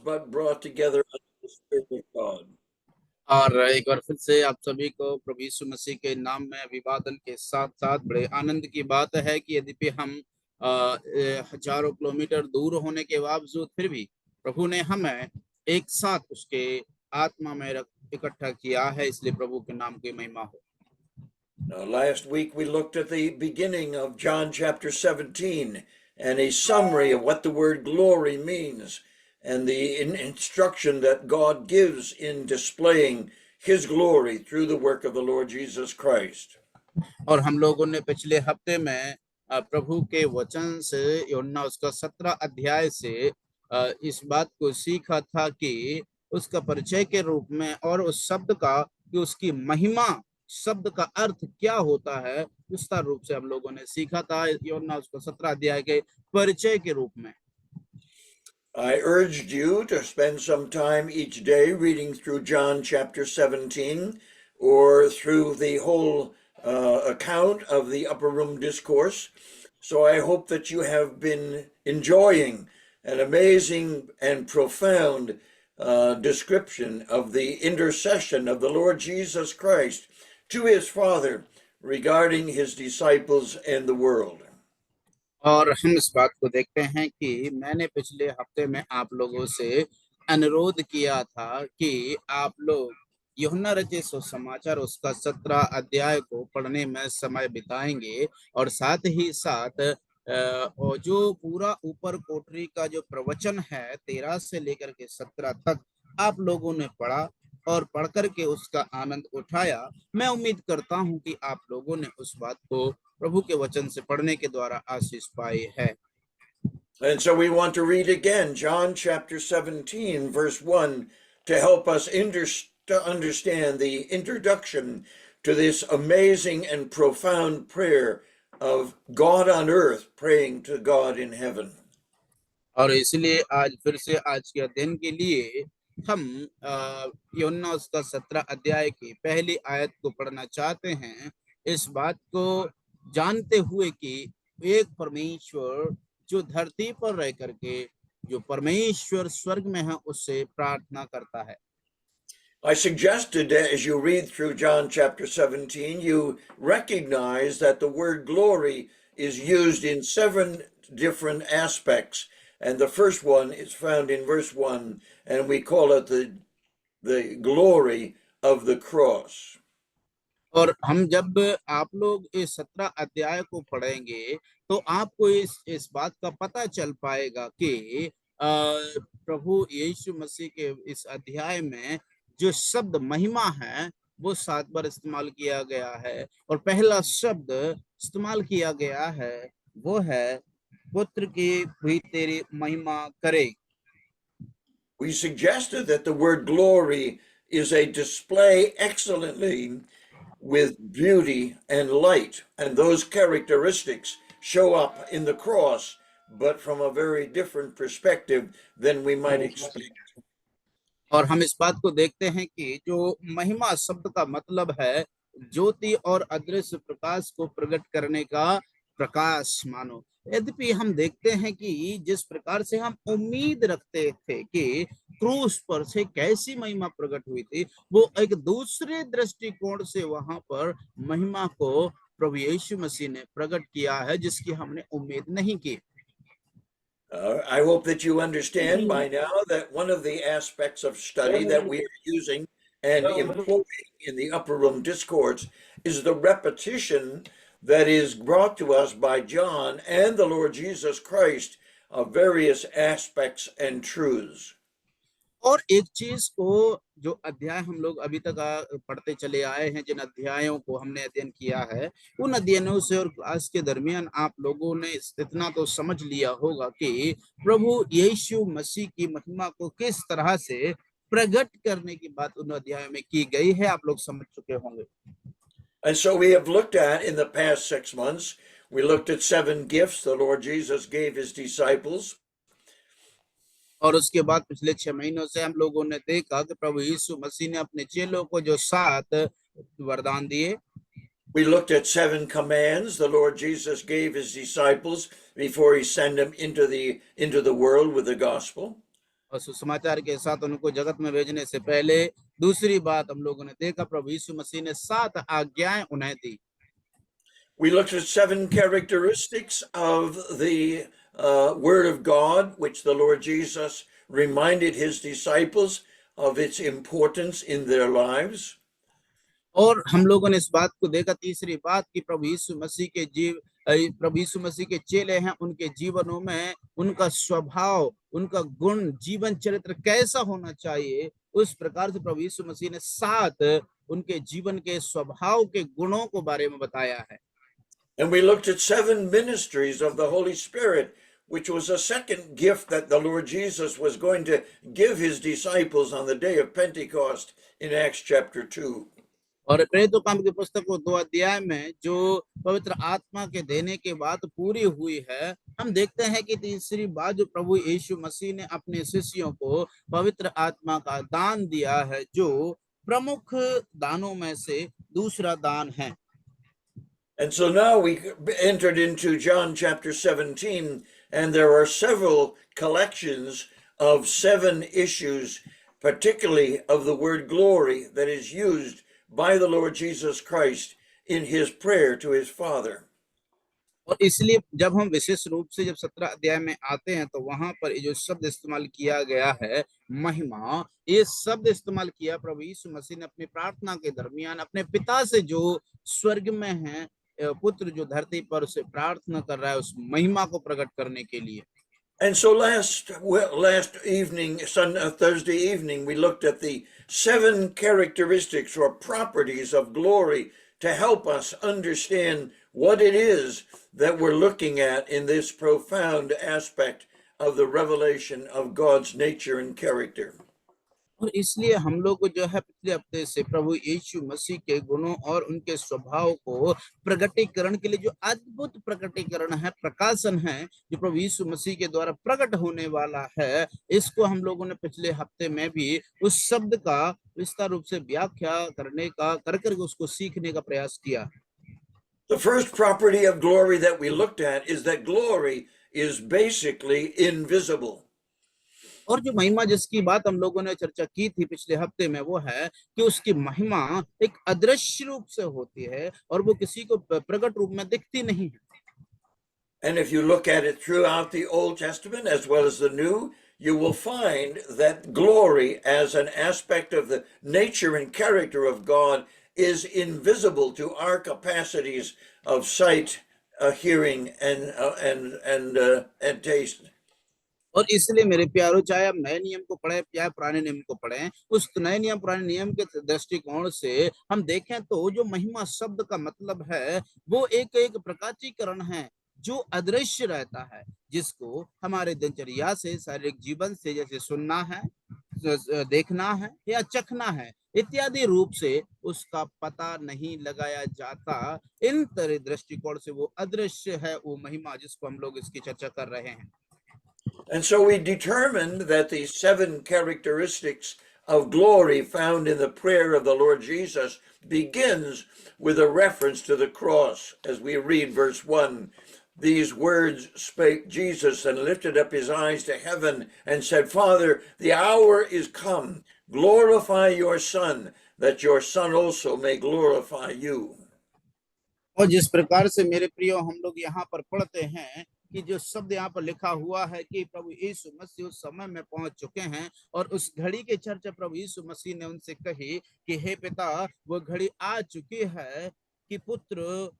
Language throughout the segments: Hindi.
but brought together under the Spirit of God. और एक बार फिर से आप सभी को प्रभु यीशु मसीह के नाम में अभिवादन के साथ साथ बड़े आनंद की बात है कि यद्यपि हम हजारों किलोमीटर दूर होने के बावजूद फिर भी प्रभु ने हमें एक साथ उसके आत्मा में इकट्ठा किया है, इसलिए प्रभु के नाम की महिमा हो। Last week we looked at the beginning of John chapter 17 and a summary of what the word glory means and the instruction that God gives in displaying his glory through the work of the Lord Jesus Christ. और हम लोगों ने पिछले हफ्ते में प्रभु के वचन से यूहन्ना उसका 17 अध्याय से इस बात को सीखा था कि उसका परिचय के रूप में और उस शब्द का कि उसकी महिमा शब्द का अर्थ क्या होता है विस्तार रूप से हम लोगों ने सीखा था यूहन्ना उसका 17 अध्याय के परिचय के रूप में। I urged you to spend some time each day reading through John chapter 17 or through the whole account of the Upper Room Discourse. So I hope that you have been enjoying an amazing and profound description of the intercession of the Lord Jesus Christ to his Father regarding his disciples and the world. और हम इस बात को देखते हैं कि मैंने पिछले हफ्ते में आप लोगों से अनुरोध किया था कि आप लोग यूहन्ना रचित सुसमाचार उसका 17 अध्याय को पढ़ने में समय बिताएंगे और साथ ही साथ जो पूरा ऊपर कोठरी का जो प्रवचन है 13 से लेकर के 17 तक आप लोगों ने पढ़ा और पढ़ करके उसका आनंद उठाया। मैं उम्मीद करता हूं कि आप लोगों ने उस बात को प्रभु के वचन से पढ़ने के द्वारा आशीष पाई है। And so we want to read again John chapter 17 verse 1 to help us understand the introduction to this amazing and profound prayer of God on earth praying to God in heaven. और इसलिए आज फिर से आज के अध्ययन के लिए हम यूहन्ना उसका 17 अध्याय की पहली आयत को पढ़ना चाहते हैं, इस बात को जानते हुए कि एक परमेश्वर जो धरती पर रह करके जो परमेश्वर स्वर्ग में है उससे प्रार्थना करता है। I suggested that as you read through John chapter 17, you recognize that the word glory is used in 7 different aspects. And the first one is found in verse 1, and we call it the glory of the cross. और हम जब आप लोग इस 17 अध्याय को पढ़ेंगे तो आपको इस बात का पता चल पाएगा कि प्रभु यीशु मसीह के इस अध्याय में जो शब्द महिमा है वो 7 बार इस्तेमाल किया गया है और पहला शब्द इस्तेमाल किया गया है वो है पुत्र की भी तेरी महिमा करे। We suggested that the word glory is a display excellently with beauty and light, and those characteristics show up in the cross, but from a very different perspective than we might expect. और हम इस बात को देखते हैं कि जो महिमा शब्द का मतलब है ज्योति और अदृश्य प्रकाश को प्रकट करने का प्रकाश मानो। यद्यपि हम देखते हैं कि जिस प्रकार से हम उम्मीद रखते थे कि क्रूस पर से कैसी महिमा प्रकट हुई थी, वो एक दूसरे दृष्टिकोण से वहां पर महिमा को प्रभु यीशु मसीह ने प्रकट किया है जिसकी हमने उम्मीद नहीं की। I hope that you understand by now that one of the aspects of study that we are using and employing in the Upper Room Discourse is the repetition that is brought to us by John and the Lord Jesus Christ of various aspects and truths. और एक चीज को जो अध्याय हम लोग अभी तक पढ़ते चले आए हैं, जिन अध्यायों को हमने अध्ययन किया है, उन अध्ययनों से और क्लास के दरमियान आप लोगों ने इतना तो समझ लिया होगा कि प्रभु यीशु मसीह की महिमा को किस तरह से प्रकट करने की बात उन अध्यायों में की गई है, आप लोग समझ चुके होंगे। And so we have looked at in the past 6 months, we looked at 7 gifts the Lord Jesus gave his disciples. और उसके बाद पिछले 6 महीनों से हम लोगों ने देखा कि प्रभु यीशु मसीह ने अपने चेलों को जो 7 वरदान दिए। We looked at 7 commands the Lord Jesus gave his disciples before he sent them into the world with the gospel. और सुसमाचार के साथ उनको जगत में भेजने से पहले दूसरी बात हम लोगों ने देखा, प्रभु यीशु मसीह ने 7 आज्ञाएं उन्हें दी। We looked at 7 characteristics of the Word of God, which the Lord Jesus reminded his disciples of its importance in their lives. और हम लोगों ने इस बात को देखा, तीसरी बात, कि प्रभु यीशु मसीह के चेले हैं, उनके जीवनों में उनका स्वभाव, उनका गुण, जीवन चरित्र कैसा होना चाहिए, उस प्रकार से प्रभु यीशु मसीह ने 7 उनके जीवन के स्वभाव के गुणों को बारे में बताया है। And we looked at 7 ministries of the Holy Spirit, which was a second gift that the Lord Jesus was going to give his disciples on the day of Pentecost in Acts chapter 2. और प्रेरितों काम की पुस्तक को 2 अध्याय में जो पवित्र आत्मा के देने के बाद पूरी हुई है, हम देखते हैं कि तीसरी बात जो प्रभु यीशु मसीह ने अपने शिष्यों को पवित्र आत्मा का दान दिया है, जो प्रमुख दानों में से दूसरा दान है। And so now we entered into John chapter 17, and there are several collections of 7 issues, particularly of the word glory, that is used by the Lord Jesus Christ in his prayer to his Father. और इसलिए जब हम विशेष रूप से जब 17 अध्याय में आते हैं, तो वहां पर ये जो शब्द इस्तेमाल किया गया है, महिमा, ये शब्द इस्तेमाल किया प्रभु यीशु मसीह ने अपनी प्रार्थना के दरमियान अपने पिता से जो स्वर्ग में है, पुत्र जो धरती पर उसे प्रार्थना कर रहा है, उस महिमा को प्रकट करने के लिए। And so last evening, Thursday evening, we looked at the 7 characteristics or properties of glory to help us understand what it is that we're looking at in this profound aspect of the revelation of God's nature and character. और इसलिए हम लोग जो है पिछले हफ्ते से प्रभु यीशु मसीह के गुणों और उनके स्वभाव को प्रकटीकरण के लिए जो अद्भुत प्रकटीकरण है, प्रकाशन है, जो प्रभु यीशु मसीह के द्वारा प्रकट होने वाला है, इसको हम लोगों ने पिछले हफ्ते में भी उस शब्द का विस्तार रूप से व्याख्या करने का कर उसको सीखने का प्रयास किया। The first property of glory that we looked at is that glory is basically invisible. और जो महिमा जिसकी बात हम लोगों ने चर्चा की थी पिछले हफ्ते में, वो है कि उसकी महिमा एक अदृश्य रूप से होती है और वो किसी को प्रकट रूप में दिखती नहीं है। And if you look at it throughout the Old Testament as well as the New, you will find that glory as an aspect of the nature and character of God is invisible to our capacities of sight, hearing, and taste. और इसलिए मेरे प्यारो, चाहे आप नए नियम को पढ़े या पुराने नियम को पढ़ें, उस नए नियम पुराने नियम के दृष्टिकोण से हम देखें तो जो महिमा शब्द का मतलब है, वो एक प्रकाशीकरण है जो अदृश्य रहता है, जिसको हमारे दिनचर्या से, शारीरिक जीवन से, जैसे सुनना है, देखना है या चखना है इत्यादि रूप से उसका पता नहीं लगाया जाता। इन तरह दृष्टिकोण से वो अदृश्य है, वो महिमा जिसको हम लोग इसकी चर्चा कर रहे हैं। And so we determined that the 7 characteristics of glory found in the prayer of the Lord Jesus begins with a reference to the cross. As we read verse 1, these words spake Jesus and lifted up his eyes to heaven and said, Father, the hour is come. Glorify your Son, that your Son also may glorify you. और जिस प्रकार से मेरे प्रियो हम लोग यहाँ पर पढ़ते हैं कि जो शब्द यहाँ पर लिखा हुआ है कि प्रभु यीशु मसीह उस समय में पहुंच चुके हैं और उस घड़ी के चर्चा प्रभु यीशु मसीह ने उनसे कही कि हे पिता, वो घड़ी आ चुकी है कि पुत्र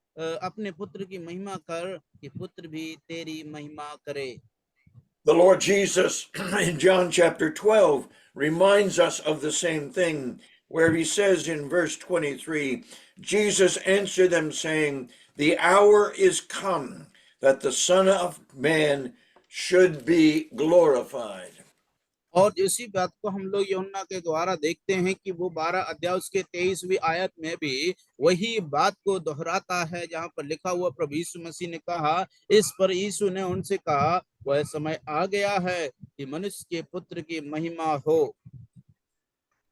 अपने पुत्र की महिमा कर, कि पुत्र भी तेरी महिमा करे। The Lord Jesus in John chapter 12 reminds us of the same thing, where he says in verse 23, Jesus answered them saying, the hour is come that the Son of Man should be glorified. और इसी बात को हम लोग यूहन्ना के द्वारा देखते हैं कि वो 12 अध्याय उसके 23वीं आयत में भी वही बात को दोहराता है, जहां पर लिखा हुआ प्रभु यीशु मसीह ने कहा, इस पर यीशु ने उनसे कहा, वह समय आ गया है कि मनुष्य के पुत्र की महिमा हो।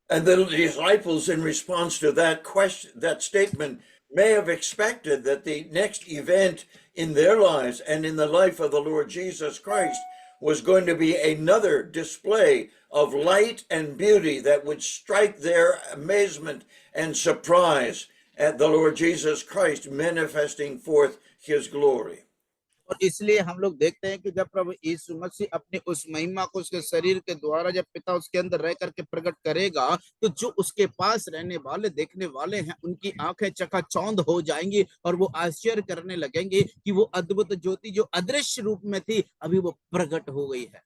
And the disciples, in response to that question, that statement, may have expected that the next event in their lives and in the life of the Lord Jesus Christ was going to be another display of light and beauty that would strike their amazement and surprise at the Lord Jesus Christ manifesting forth his glory. और इसलिए हम लोग देखते हैं कि जब प्रभु यीशु मसीह अपनी उस महिमा को उसके शरीर के द्वारा जब पिता उसके अंदर रह करके प्रकट करेगा, तो जो उसके पास रहने वाले देखने वाले हैं उनकी आंखें चकाचौंध हो जाएंगी और वो आश्चर्य करने लगेंगे कि वो अद्भुत ज्योति जो अदृश्य रूप में थी अभी वो प्रकट हो गई है।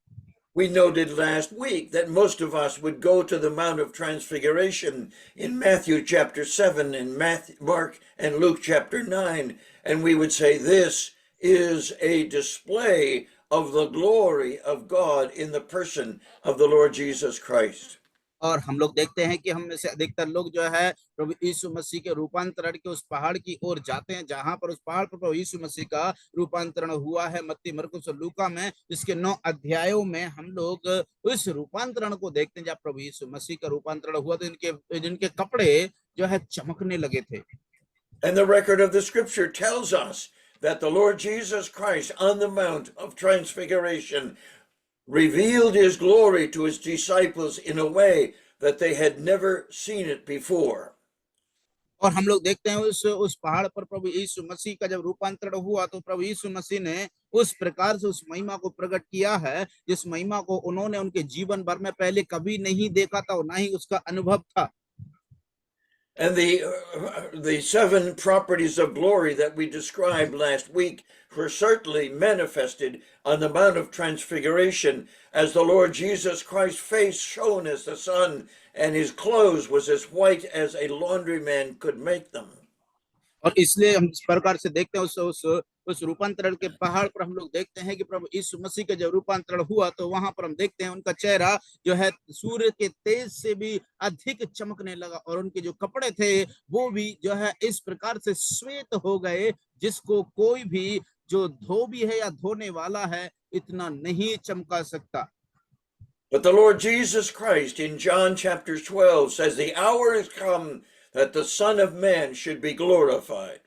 We noted last week that most of us would go to the Mount of Transfiguration in Matthew chapter 7 and Mark and Luke chapter 9, and we would say this is a display of the glory of God in the person of the Lord Jesus Christ. और हम लोग देखते हैं कि हम में से अधिकतर लोग जो है प्रभु यीशु मसीह के रूपांतरण के उस पहाड़ की ओर जाते हैं जहां पर उस पहाड़ पर प्रभु यीशु मसीह का रूपांतरण हुआ है। मत्ती मरकुस और लूका में इसके 9 अध्यायों में हम लोग उस रूपांतरण को देखते हैं जब प्रभु यीशु मसीह का रूपांतरण हुआ तो जिनके कपड़े जो है चमकने लगे थे। And the record of the scripture tells us that the Lord Jesus Christ on the Mount of Transfiguration revealed his glory to his disciples in a way that they had never seen it before. और हम लोग देखते हैं उस पहाड़ पर प्रभु यीशु मसीह का जब रूपांतरण हुआ तो प्रभु यीशु मसीह ने उस प्रकार से उस महिमा को प्रकट किया है जिस महिमा को उन्होंने उनके जीवन भर में पहले कभी नहीं देखा था और ना ही उसका अनुभव था। And the 7 properties of glory that we described last week were certainly manifested on the Mount of Transfiguration as the Lord Jesus Christ's face shone as the sun and his clothes was as white as a laundryman could make them. और इसलिए हम इस प्रकार से देखते हैं उस रूपांतरण के पहाड़ पर हम लोग देखते हैं कि प्रभु यीशु मसीह का जब रूपांतरण हुआ तो वहां पर हम देखते हैं उनका चेहरा जो है सूर्य के तेज से भी अधिक चमकने लगा और उनके जो कपड़े थे वो भी जो है इस प्रकार से श्वेत हो गए जिसको कोई भी जो धोबी है या धोने वाला है इतना नहीं चमका सकता। But the Lord Jesus Christ in John chapter 12 says the hour is come that the Son of Man should be glorified.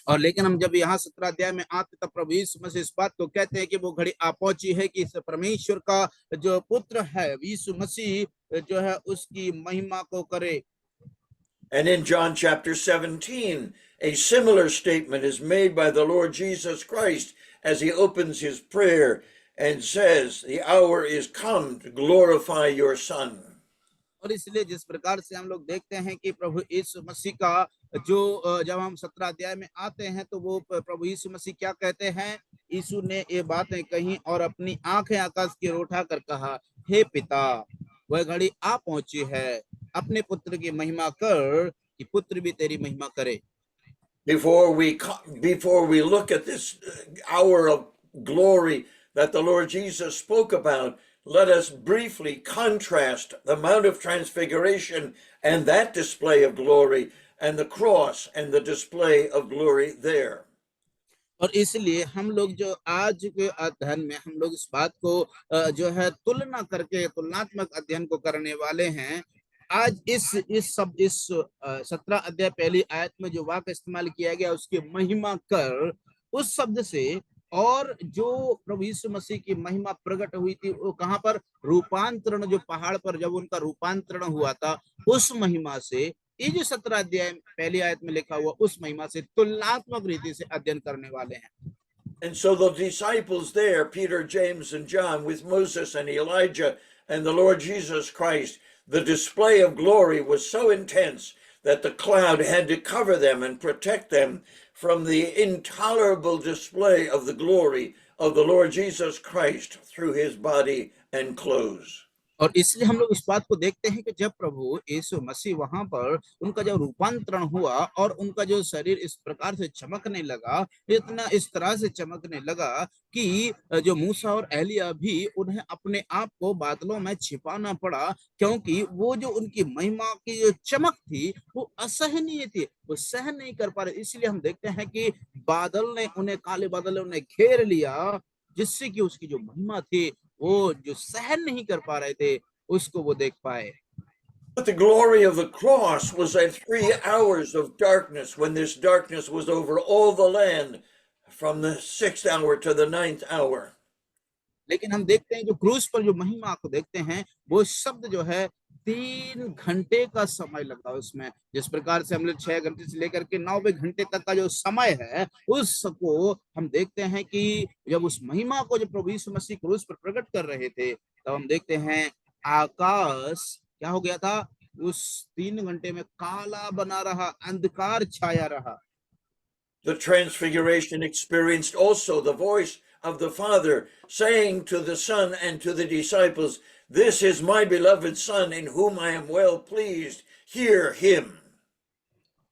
और लेकिन हम जब यहाँ 17 अध्याय में आते तब प्रभु यीशु मसीह इस बात को कहते हैं कि वो घड़ी आ पहुंची है कि परमेश्वर का जो पुत्र है यीशु मसीह जो है उसकी महिमा को करे। And in John chapter 17, a similar statement is made by the Lord Jesus Christ as he opens his prayer and says, the hour is come to glorify your Son. और इसलिए जिस प्रकार से हम लोग देखते हैं कि प्रभु यीशु मसीह का जो जब हम 17 अध्याय में आते हैं तो वो प्रभु यीशु मसीह क्या कहते हैं, यीशु ने ये बातें कही और अपनी आंखें आकाश की ओर उठाकर कहा, हे पिता वह घड़ी आ पहुंची है, अपने पुत्र की महिमा कर कि पुत्र भी तेरी महिमा करे। Before we look at this hour of glory that the Lord Jesus spoke about, let us briefly contrast the Mount of Transfiguration and that display of glory and the cross and the display of glory there. और इसलिए हम लोग जो आज के अध्ययन में हम लोग इस बात को जो है तुलना करके तुलनात्मक अध्ययन को करने वाले हैं। आज इस 17 अध्याय पहली आयत में जो वाक्य इस्तेमाल किया गया उसकी महिमा कर उस शब्द से और जो प्रभु यीशु मसीह की महिमा प्रकट हुई थी वो कहां पर, रूपांतरण जो पहाड़ पर जब उनका रूपांतरण हुआ था उस महिमा से ये जो 17 अध्याय पहली आयत में लिखा हुआ उस महिमा से तुलनात्मक रीति से अध्ययन करने वाले हैं। And so the disciples there, Peter, James, and John, with Moses and Elijah and the Lord Jesus Christ, the display of glory was so intense that the cloud had to cover them and protect them from the intolerable display of the glory of the Lord Jesus Christ through his body and clothes. और इसलिए हम लोग इस बात को देखते हैं कि जब प्रभु यीशु मसीह वहां पर उनका जब रूपांतरण हुआ और उनका जो शरीर इस प्रकार से चमकने लगा, इतना इस तरह से चमकने लगा कि जो मूसा और एलिया भी उन्हें अपने आप को बादलों में छिपाना पड़ा क्योंकि वो जो उनकी महिमा की जो चमक थी वो असहनीय थी, वो सहन नहीं कर पा रहे। इसलिए हम देखते हैं कि बादल ने उन्हें, काले बादल ने उन्हें घेर लिया जिससे कि उसकी जो महिमा थी वो जो सहन नहीं कर पा रहे थे उसको वो देख पाए। But the glory of the cross was at 3 hours of darkness when this darkness was over all the land from the 6th hour to the 9th hour. लेकिन हम देखते हैं जो क्रूस पर जो महिमा को देखते हैं, वो शब्द जो है 3 घंटे का समय लगा उसमें। जिस प्रकार से हम लोग 6 घंटे से लेकर के 9 घंटे तक का जो समय है, उसको हम देखते हैं कि जब उस महिमा को जब प्रभु यीशु मसीह क्रूस पर प्रकट कर रहे थे, तब हम देखते हैं आकाश क्या हो गया था, उस 3 घंटे में काला बना रहा, अंधकार छाया रहा। The transfiguration experienced also the voice of the Father saying to the Son and to the disciples, "This is my beloved Son in whom I am well pleased. Hear him."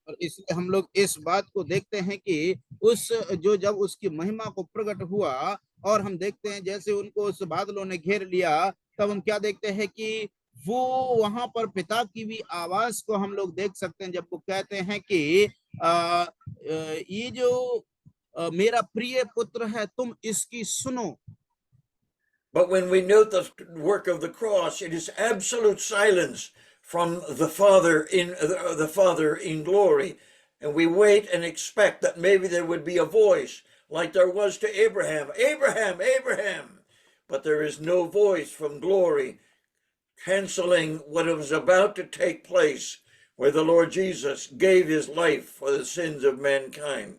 और इसलिए हम लोग इस बात को देखते हैं कि उस जो जब उसकी महिमा को प्रकट हुआ, और हम देखते हैं जैसे उनको उस बादलों ने घेर लिया, तब हम क्या देखते हैं कि वो वहां पर पिता की भी आवाज को हम लोग देख सकते हैं, जब वो कहते हैं कि ये जो मेरा प्रिय पुत्र है, तुम इसकी सुनो। But when we note the work of the cross, it is absolute silence from the Father in glory, and we wait and expect that maybe there would be a voice like there was to Abraham, "Abraham, Abraham," but there is no voice from glory canceling what was about to take place, where the Lord Jesus gave his life for the sins of mankind.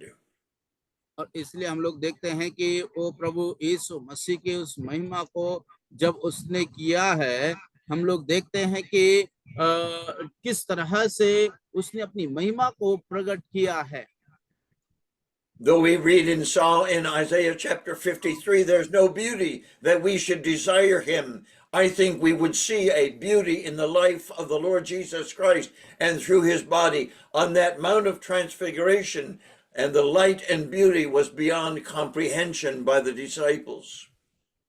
और इसलिए हम लोग देखते हैं कि वो प्रभु यीशु मसीह की उस महिमा को जब उसने किया है, हम लोग देखते हैं कि किस तरह से उसने अपनी महिमा को प्रकट किया है। Though we read in Isaiah chapter 53, there's no beauty that we should desire him. I think we would see a beauty in the life of the Lord Jesus Christ and through his body on that Mount of Transfiguration, and the light and beauty was beyond comprehension by the disciples.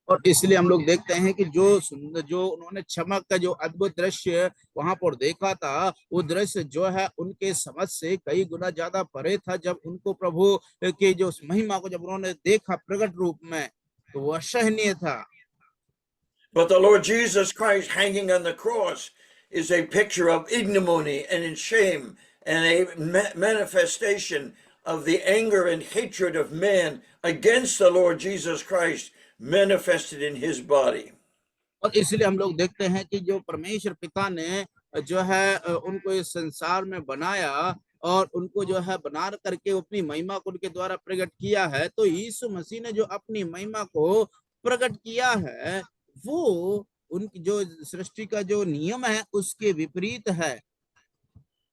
और इसलिए हम लोग देखते हैं कि जो सुंदर, जो उन्होंने चमक का जो अद्भुत दृश्य वहां पर देखा था, वो दृश्य जो है उनके समझ से कई गुना ज्यादा परे था। जब उनको प्रभु के जो महिमा को जब उन्होंने देखा प्रकट रूप में, तो वो असहनीय था। But the Lord Jesus Christ hanging on the cross is a picture of ignominy and in shame, and a manifestation of the anger and hatred of man against the Lord Jesus Christ manifested in his body. और इसलिए हम लोग देखते हैं कि जो परमेश्वर पिता ने जो है उनको इस संसार में बनाया, और उनको जो है बना करके अपनी महिमा को उनके द्वारा प्रकट किया है, तो यीशु मसीह ने जो अपनी महिमा को प्रकट किया है, वो उनकी जो सृष्टि का जो नियम है उसके विपरीत है।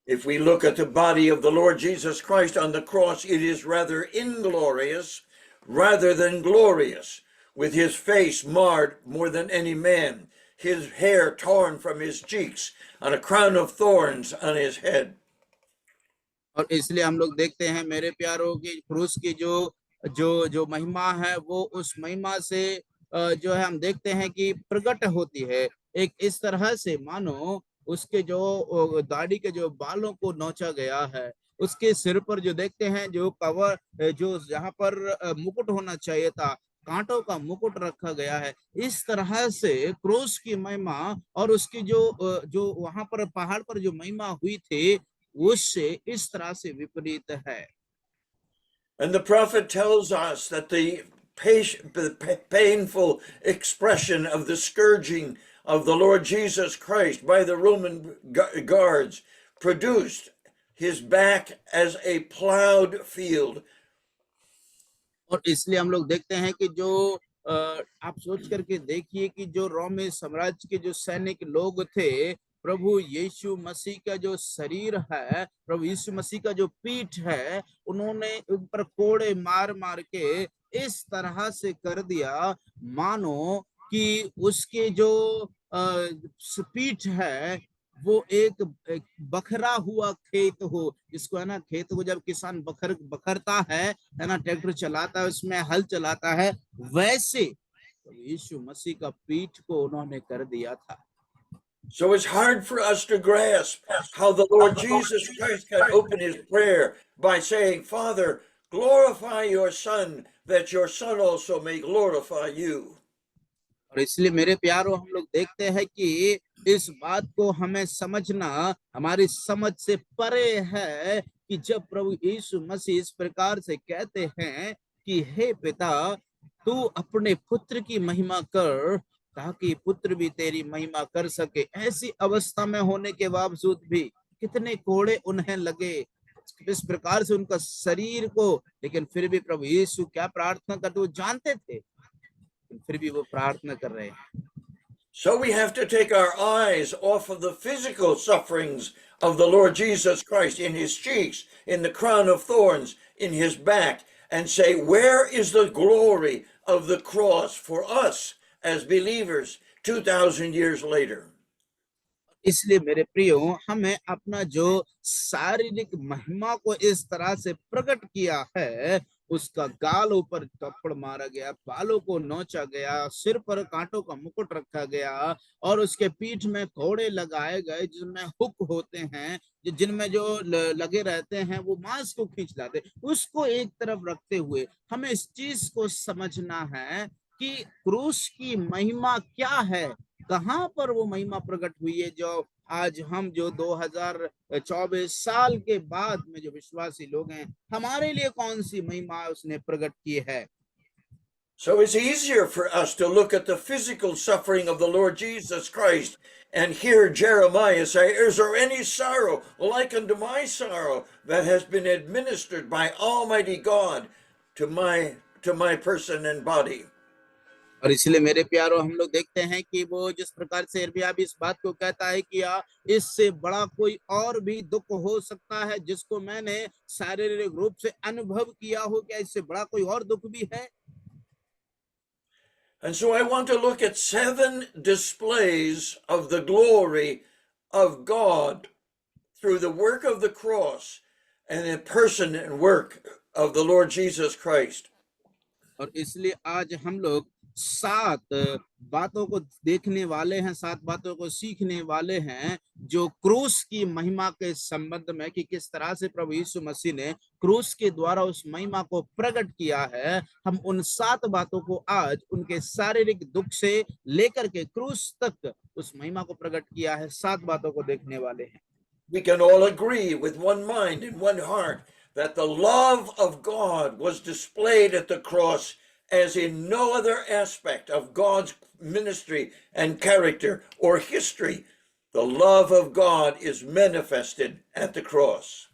If we look at the body of the Lord Jesus Christ on the cross, it is rather inglorious rather than glorious, with his face marred more than any man, his hair torn from his cheeks, and a crown of thorns on his head. और इसलिए हम लोग देखते हैं मेरे प्यारों की क्रूस की जो जो जो महिमा है, वो उस महिमा से जो है हम देखते हैं कि प्रकट होती है एक इस तरह से, मानो उसके जो दाढ़ी के जो बालों को नोचा गया है, उसके सिर पर जो देखते हैं जो कवर जो जहाँ पर मुकुट होना चाहिए था, कांटों का मुकुट रखा गया है। इस तरह से क्रूस की महिमा और उसकी जो वहां पर पहाड़ पर जो महिमा हुई थी, उससे इस तरह से विपरीत है। And the prophet tells us that the painful expression of the scourging of the Lord Jesus Christ by the Roman guards produced his back as a plowed field. और इसलिए हम लोग देखते हैं कि जो आप सोच करके देखिए कि जो रोमी साम्राज्य के जो सैनिक लोग थे, प्रभु यीशु मसीह का जो शरीर है, प्रभु यीशु मसीह का जो पीठ है, उन्होंने उन पर कोड़े मार मार के इस तरह से कर दिया, मानो कि उसके जो पीठ है वो एक बखरा हुआ खेत हो, जिसको है ना, खेत को जब किसान बखरता है ना, ट्रैक्टर चलाता है, उसमें हल चलाता है, वैसे तो यीशु मसीह का पीठ को उन्होंने कर दिया था। So it's hard for us to grasp how the Lord Jesus Christ can open his prayer by saying, "Father, glorify your Son, that your Son also may glorify you." और इसलिए मेरे प्यारों, हम लोग देखते हैं कि इस बात को हमें समझना हमारी समझ से परे है कि जब प्रभु यीशु मसीह इस प्रकार से कहते हैं कि हे पिता, तू अपने पुत्र की महिमा कर ताकि पुत्र भी तेरी महिमा कर सके। ऐसी अवस्था में होने के बावजूद भी कितने कोड़े उन्हें लगे, इस प्रकार से उनका शरीर को, लेकिन फिर भी प्रभु यीशु क्या प्रार्थना करते, वो जानते थे, फिर भी वो प्रार्थना कर रहे हैं। So we have to take our eyes off of the physical sufferings of the Lord Jesus Christ in his cheeks, in the crown of thorns, in his back, and say, where is the glory of the cross for us as believers 2,000 years later? इसलिए मेरे प्रियो, हमें अपना जो शारीरिक महिमा को इस तरह से प्रकट किया है, उसका गालों पर थप्पड़ मारा गया, बालों को नोचा गया, सिर पर कांटों का मुकुट रखा गया और उसके पीठ में कोड़े लगाए गए जिनमें हुक होते हैं, जिनमें जो लगे रहते हैं वो मांस को खींच लाते, उसको एक तरफ रखते हुए हमें इस चीज को समझना है कि क्रूस की महिमा क्या है, कहां पर वो महिमा प्रकट हुई है, जो आज हम जो 2024 साल के बाद में जो विश्वासी लोग हैं, हमारे लिए कौन सी महिमा उसने प्रकट की है। So it's easier for us to look at the physical suffering of the Lord Jesus Christ and hear Jeremiah say, is there any sorrow like unto my sorrow that has been administered by Almighty God to my person and body? और इसलिए मेरे प्यारों, हम लोग देखते हैं कि वो जिस प्रकार से यिर्मयाह भी इस बात को कहता है कि इससे बड़ा कोई और भी दुख हो सकता है जिसको मैंने शारीरिक रूप से अनुभव किया हो, क्या इससे बड़ा कोई और दुख भी है। And so I want to look at 7 displays of the glory of God through the work of the cross and the person and work of the Lord Jesus Christ. और इसलिए आज हम लोग 7 बातों को देखने वाले हैं, 7 बातों को सीखने वाले हैं जो क्रूस की महिमा के संबंध में, कि किस तरह से प्रभु यीशु मसीह ने क्रूस के द्वारा उस महिमा को प्रकट किया है। हम उन 7 बातों को आज उनके शारीरिक दुख से लेकर के क्रूस तक उस महिमा को प्रकट किया है, 7 बातों को देखने वाले हैं। We can all agree with one mind and one heart that the love of God was displayed at the cross as in no other aspect of God's ministry and character or history. The love of God is manifested at the cross.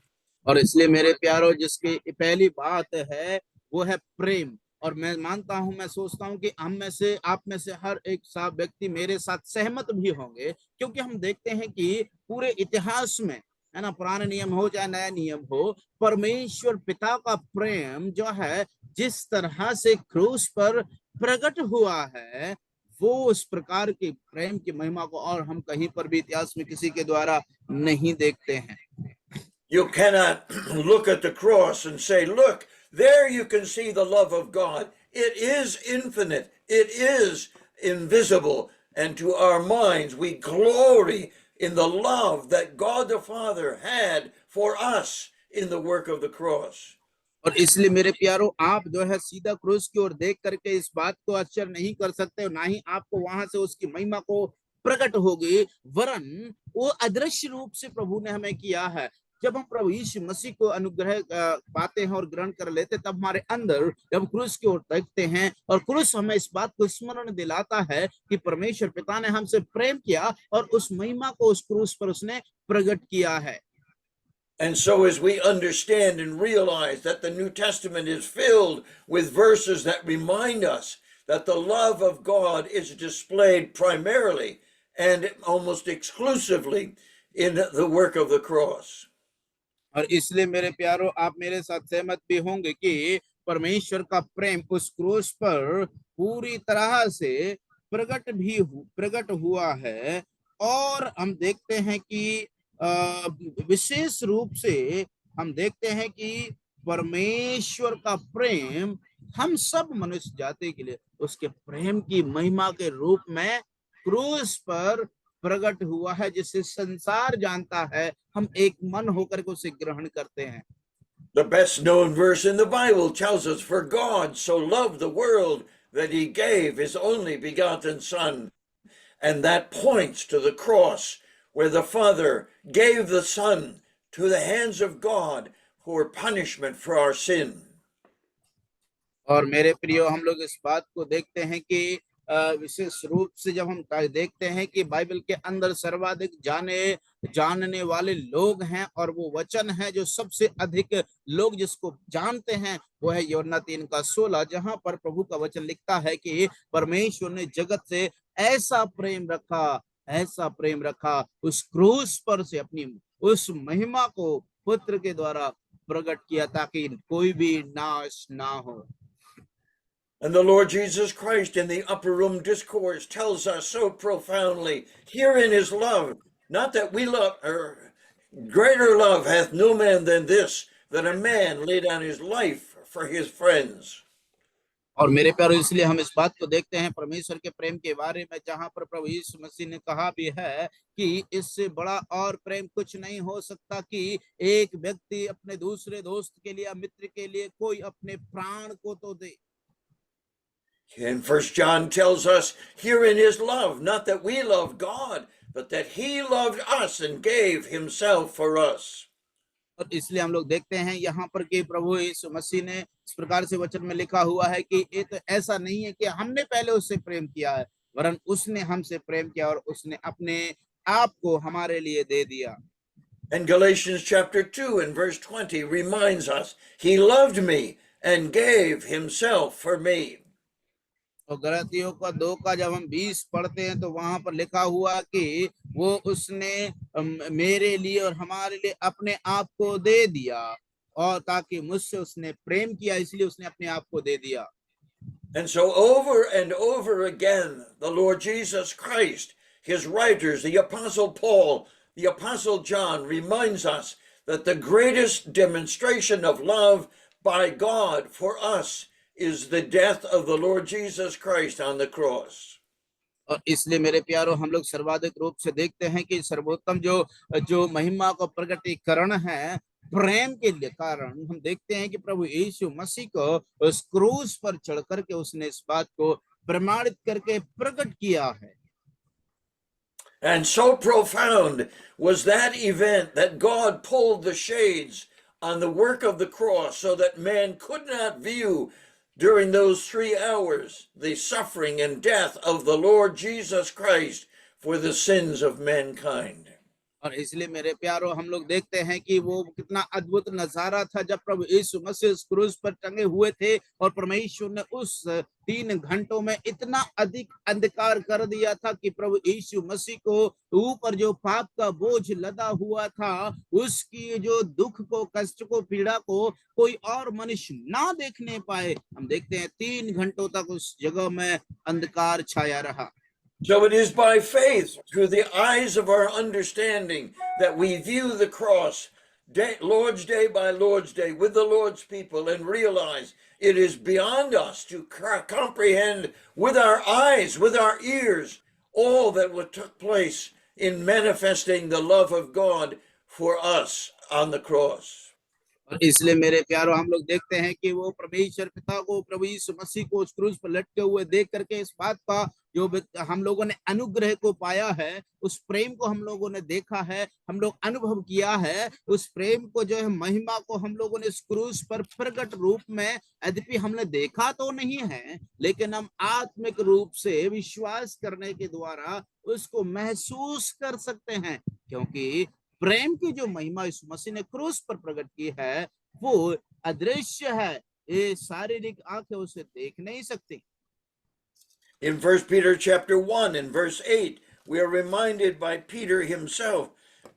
और इसलिए मेरे प्यारों, जिसकी पहली बात है वो है प्रेम। और मैं मानता हूं, मैं सोचता हूं कि हम में से, आप में से हर एक सब व्यक्ति मेरे साथ सहमत भी होंगे, क्योंकि हम देखते हैं कि पूरे इतिहास में, है ना, पुराना नियम हो चाहे नया नियम हो, परमेश्वर पिता का प्रेम जो है जिस तरह से क्रूस पर प्रकट हुआ है, वो उस प्रकार के प्रेम की महिमा को और हम कहीं पर भी इतिहास में किसी के द्वारा नहीं देखते हैं। You cannot look at the cross and say, look, there you can see the love of God. It is infinite. It is invisible. And to our minds, we glory in the love that God the Father had for us in the work of the cross. और इसलिए मेरे प्यारों, आप जो है सीधा क्रूस की ओर देख करके इस बात को आश्चर्य नहीं कर सकते, ना ही आपको वहां से उसकी महिमा को प्रकट होगी, वरन वो अदृश्य रूप से प्रभु ने हमें किया है। जब हम प्रभु यीशु मसीह को अनुग्रह पाते हैं और ग्रहण कर लेते, तब हमारे अंदर जब क्रूस की ओर देखते हैं, और क्रूस हमें इस बात को स्मरण दिलाता है कि परमेश्वर पिता ने हमसे प्रेम किया और उस महिमा को उस क्रूस पर उसने प्रकट किया है। And so as we understand and realize that the New Testament is filled with verses that remind us that the love of God is displayed primarily and almost exclusively in the work of the cross. और इसलिए मेरे प्यारों, आप मेरे साथ सहमत भी होंगे कि परमेश्वर का प्रेम उस क्रूस पर पूरी तरह से प्रकट हुआ है। और हम देखते हैं कि विशेष रूप से हम देखते हैं कि परमेश्वर का प्रेम हम सब मनुष्य जाति के लिए उसके प्रेम की महिमा के रूप में क्रूस पर प्रकट हुआ है, जिसे संसार जानता है, हम एक मन होकर के उसे ग्रहण करते हैं। The best known verse in the Bible tells us, for God so loved the world that he gave his only begotten Son. And that points to the cross where the Father gave the Son to the hands of God for punishment for our sin. और मेरे प्रियो, हम लोग इस बात को देखते हैं कि विशेष रूप से जब हम देखते हैं कि बाइबल के अंदर सर्वाधिक जानने वाले लोग हैं, और वो वचन है जो सबसे अधिक लोग जिसको जानते हैं, वो है यूहन्ना 3:16, जहां पर प्रभु का वचन लिखता है कि परमेश्वर ने जगत से ऐसा प्रेम रखा उस क्रूस पर से अपनी उस महिमा को पुत्र के द्वारा प्रकट किया, ताकि कोई भी नाश ना हो। And the Lord Jesus Christ in the upper room discourse tells us so profoundly, herein is love, not that we love, or greater love hath no man than this, that a man lay down his life for his friends. और मेरे प्यारे, इसलिए हम इस बात को देखते हैं परमेश्वर के प्रेम के बारे में, जहां पर प्रभु यीशु मसीह ने कहा भी है कि इससे बड़ा और प्रेम कुछ नहीं हो सकता कि एक व्यक्ति अपने दूसरे दोस्त के लिए, मित्र के लिए कोई अपने प्राण को तो दे। And First John tells us, herein is love, not that we love God, but that he loved us and gave himself for us. और इसलिए हम लोग देखते हैं यहाँ पर कि प्रभु यीशु मसीह ने इस प्रकार से वचन में लिखा हुआ है कि ये तो ऐसा नहीं है कि हमने पहले उससे प्रेम किया है, वरन उसने हमसे प्रेम किया और उसने अपने आप को हमारे लिए दे दिया। And Galatians chapter 2 and verse 20 reminds us, he loved me and gave himself for me. और गलातियों का 2 का जब हम 20 पढ़ते हैं, तो वहां पर लिखा हुआ कि वो उसने मेरे लिए और हमारे लिए अपने आप को दे दिया, और ताकि मुझसे उसने प्रेम किया, इसलिए उसने अपने आप को दे दिया। And so over and over again, the Lord Jesus Christ, his writers, the Apostle Paul, the Apostle John, reminds us that the greatest demonstration of love by God for us is the death of the Lord Jesus Christ on the cross. और इसलिए मेरे प्यारों, हम लोग सर्वाधिक रूप से देखते हैं कि सर्वोत्तम जो महिमा का प्रकटीकरण है प्रेम के लिए कारण, हम देखते हैं कि प्रभु यीशु मसीह को उस क्रूस पर चढ़ करके उसने इस बात को प्रमाणित करके प्रकट किया है। And so profound was that event that God pulled the shades on the work of the cross so that man could not view during those 3 hours the suffering and death of the Lord Jesus Christ for the sins of mankind. और इसलिए मेरे प्यारों, हम लोग देखते हैं कि वो कितना अद्भुत नजारा था जब प्रभु यीशु मसीह उस क्रूस पर टंगे हुए थे, और परमेश्वर ने उस 3 घंटों में इतना अधिक अंधकार कर दिया था कि प्रभु यीशु मसीह को ऊपर जो पाप का बोझ लदा हुआ था, उसकी जो दुख को, कष्ट को, पीड़ा को कोई और मनुष्य ना देखने पाए। हम देखते हैं 3 घंटों तक उस जगह में अंधकार छाया रहा। So it is by faith, through the eyes of our understanding, that we view the cross Lord's Day by Lord's Day with the Lord's people and realize it is beyond us to comprehend with our eyes, with our ears, all that took place in manifesting the love of God for us on the cross. और इसलिए मेरे प्यारों, हम लोग देखते हैं कि वो परमेश्वर पिता को, प्रभु यीशु मसीह को उस क्रूस पर लटके हुए देख करके इस बात का जो हम लोगों ने अनुग्रह को पाया है, उस प्रेम को हम लोगों ने देखा है, हम लोग अनुभव किया है, उस प्रेम को जो है महिमा को हम लोगों ने इस क्रूस पर प्रकट रूप में, यद्यपि हमने देखा तो नहीं है, लेकिन हम आत्मिक रूप से विश्वास करने के द्वारा उसको महसूस कर सकते हैं, क्योंकि प्रेम की जो महिमा इस मसीह ने क्रूस पर प्रकट की है वो अदृश्य है, ये शारीरिक आंखें उसे देख नहीं सकती। In 1 Peter chapter 1 and verse 8, we are reminded by Peter himself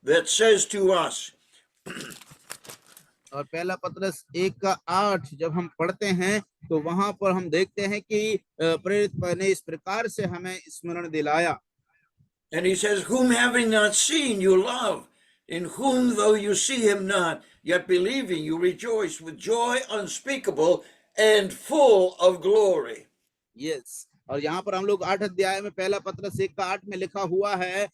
that says to us, और पहला पत्रस 1:8 जब हम पढ़ते हैं, तो वहां पर हम देखते हैं कि प्रेरित ने इस प्रकार से हमें स्मरण दिलाया। And he says, whom having not seen you love, in whom though you see him not, yet believing you rejoice with joy unspeakable and full of glory. Yes. और यहाँ पर हम लोग 8 अध्याय में पहला पत्रस 1:8 में लिखा हुआ है,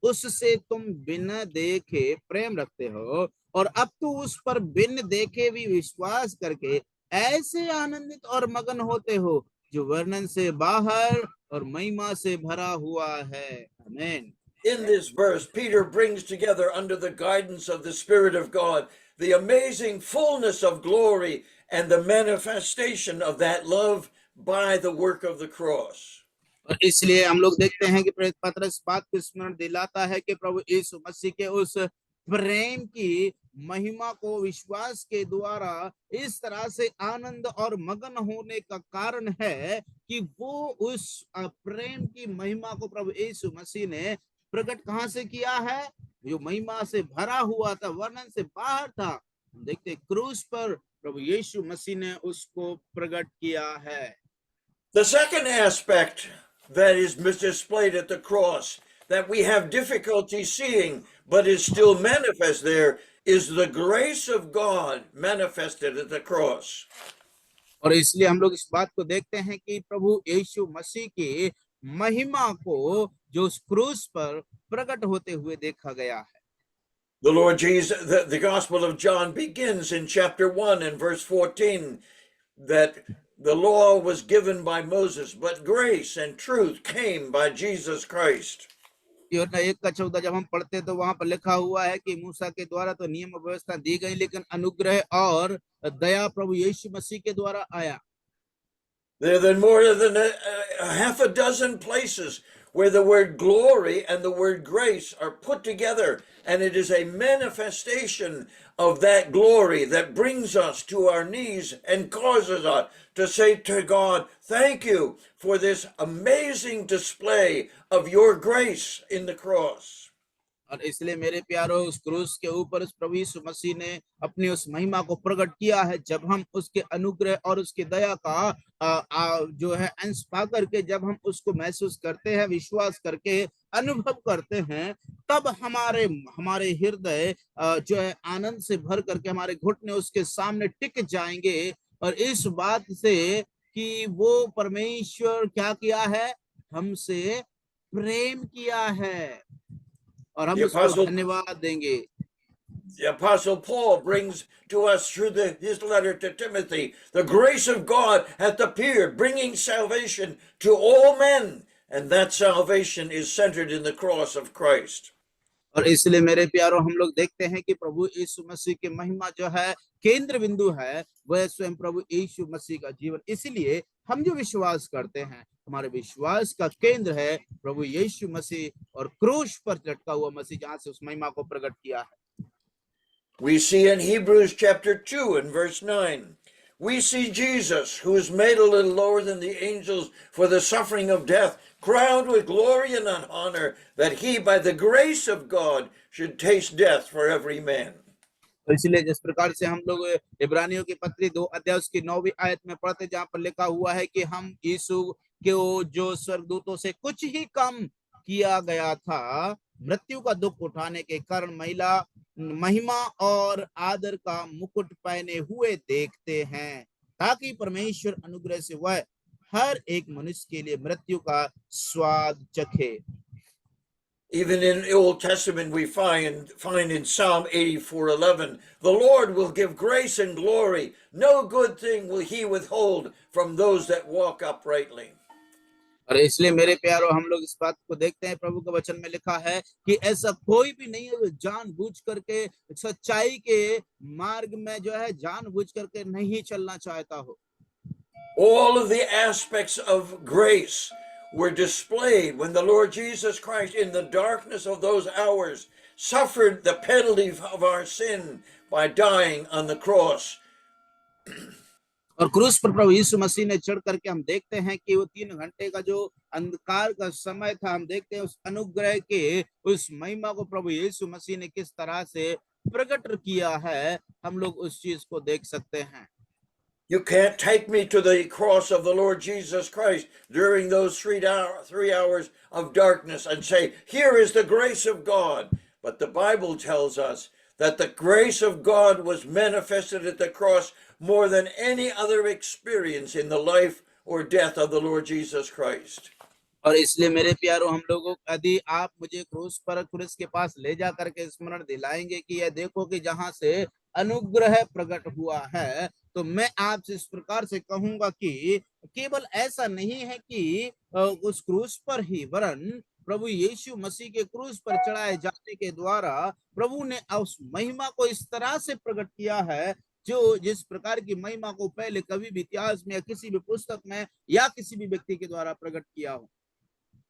उससे तुम बिना देखे प्रेम रखते हो, और अब तो उस पर बिन देखे भी विश्वास करके ऐसे आनंदित और मगन होते हो जो वर्णन से बाहर और महिमा से भरा हुआ है। आमीन। In this verse, Peter brings together under the guidance of the Spirit of God the amazing fullness of glory and the manifestation of that love by the work of the cross. और इसलिए हम लोग देखते हैं कि प्रेरित पतरस बात को स्मरण दिलाता है कि प्रभु यीशु मसीह के उस प्रेम की महिमा को विश्वास के द्वारा इस तरह से आनंद और मगन होने का कारण है कि वो उस प्रेम की महिमा को प्रभु यीशु मसीह ने प्रकट कहां से किया है, जो महिमा से भरा हुआ था, वर्णन से बाहर था। हम देखते हैं क्रूस पर प्रभु यीशु मसीह ने उसको प्रकट किया है। The second aspect that is displayed at the cross that we have difficulty seeing but is still manifest there is the grace of God manifested at the cross. और इसलिए हम लोग इस बात को देखते हैं कि प्रभु यीशु मसीह की महिमा को जो उस क्रूस पर प्रकट होते हुए देखा गया है। The Lord Jesus, the Gospel of John begins in chapter 1 and verse 14 that the law was given by Moses, but grace and truth came by Jesus Christ. यूहन्ना 1:14 जब हम पढ़ते हैं तो वहां पर लिखा हुआ है कि मूसा के द्वारा तो नियम व्यवस्था दी गई, लेकिन अनुग्रह और दया प्रभु यीशु मसीह के द्वारा आया। There are more than a half a dozen places where the word glory and the word grace are put together, and it is a manifestation of that glory that brings us to our knees and causes us to say to God, thank you for this amazing display of your grace in the cross. और इसलिए मेरे प्यारो, उस क्रूस के ऊपर उस प्रभु यीशु मसीह ने अपनी उस महिमा को प्रकट किया है। जब हम उसके अनुग्रह और उसकी दया का जो है अंश पा करके जब हम उसको महसूस करते हैं, विश्वास करके अनुभव करते हैं, तब हमारे हृदय जो है आनंद से भर करके हमारे घुटने उसके सामने टिक जाएंगे। और इस बात से कि वो परमेश्वर क्या किया है, हमसे प्रेम किया है और हम उसको धन्यवाद देंगे। The Apostle Paul brings to us through his letter to Timothy, the grace of God hath appeared, bringing salvation to all men, and that salvation is centered in the cross of Christ. और इसलिए मेरे प्यारो, हम लोग देखते हैं कि प्रभु यीशु मसीह की महिमा जो है केंद्र बिंदु है, वह स्वयं प्रभु यीशु मसीह का जीवन। इसलिए हम जो विश्वास करते हैं, हमारे विश्वास का केंद्र है प्रभु यीशु मसीह और क्रूस पर लटका हुआ मसीह, जहां से उस महिमा को प्रकट किया है। We see in Hebrews chapter 2 and verse 9, we see Jesus, who is made a little lower than the angels for the suffering of death, crowned with glory and honor, that he by the grace of God should taste death for every man. तो इसलिए जिस प्रकार से हम लोग इब्रानियों की पत्री 2 अध्याय उसकी 9वीं आयत में पढ़ते, जहां पर लिखा हुआ है कि हम यीशु को जो स्वर्गदूतों से कुछ ही कम किया गया था, मृत्यु का दुख उठाने के कारण महिमा और आदर का मुकुट पहने हुए देखते हैं, ताकि परमेश्वर अनुग्रह से वह हर एक मनुष्य के लिए मृत्यु का स्वाद चखे। Even in the Old Testament, we find in Psalm 84:11, the Lord will give grace and glory. No good thing will he withhold from those that walk uprightly. और इसलिए मेरे प्यारो, हम लोग इस बात को देखते हैं, प्रभु के वचन में लिखा है कि ऐसा कोई भी नहीं है जो जानबूझ करके सच्चाई के मार्ग में जो है जानबूझ करके नहीं चलना चाहता हो। All of the aspects of grace were displayed when the Lord Jesus Christ, in the darkness of those hours, suffered the penalty of our sin by dying on the cross. और क्रूस पर प्रभु यीशु मसीह ने चढ़ करके हम देखते हैं कि वो 3 घंटे का जो अंधकार का समय था, हम देखते हैं उस अनुग्रह के उस महिमा को प्रभु यीशु मसीह ने किस तरह से प्रकट किया है, हम लोग उस चीज को देख सकते हैं। You can't take me to the cross of the Lord Jesus Christ during those 3 hours of darkness and say, here is the grace of God. But the Bible tells us that the grace of God was manifested at the cross more than any other experience in the life or death of the Lord Jesus Christ. और इसलिए मेरे प्यारो, हम लोगों यदि आप मुझे क्रूस के पास ले जा करके स्मरण दिलाएंगे कि यह देखो कि जहां से अनुग्रह प्रकट हुआ है, तो मैं आपसे इस प्रकार से कहूंगा कि केवल ऐसा नहीं है कि उस क्रूस पर ही, वरन प्रभु यीशु मसीह के क्रूस पर चढ़ाए जाने के द्वारा प्रभु ने उस महिमा को इस तरह से प्रकट किया है जो जिस प्रकार की महिमा को पहले कभी भी इतिहास में या किसी भी पुस्तक में या किसी भी व्यक्ति के द्वारा प्रकट किया हो।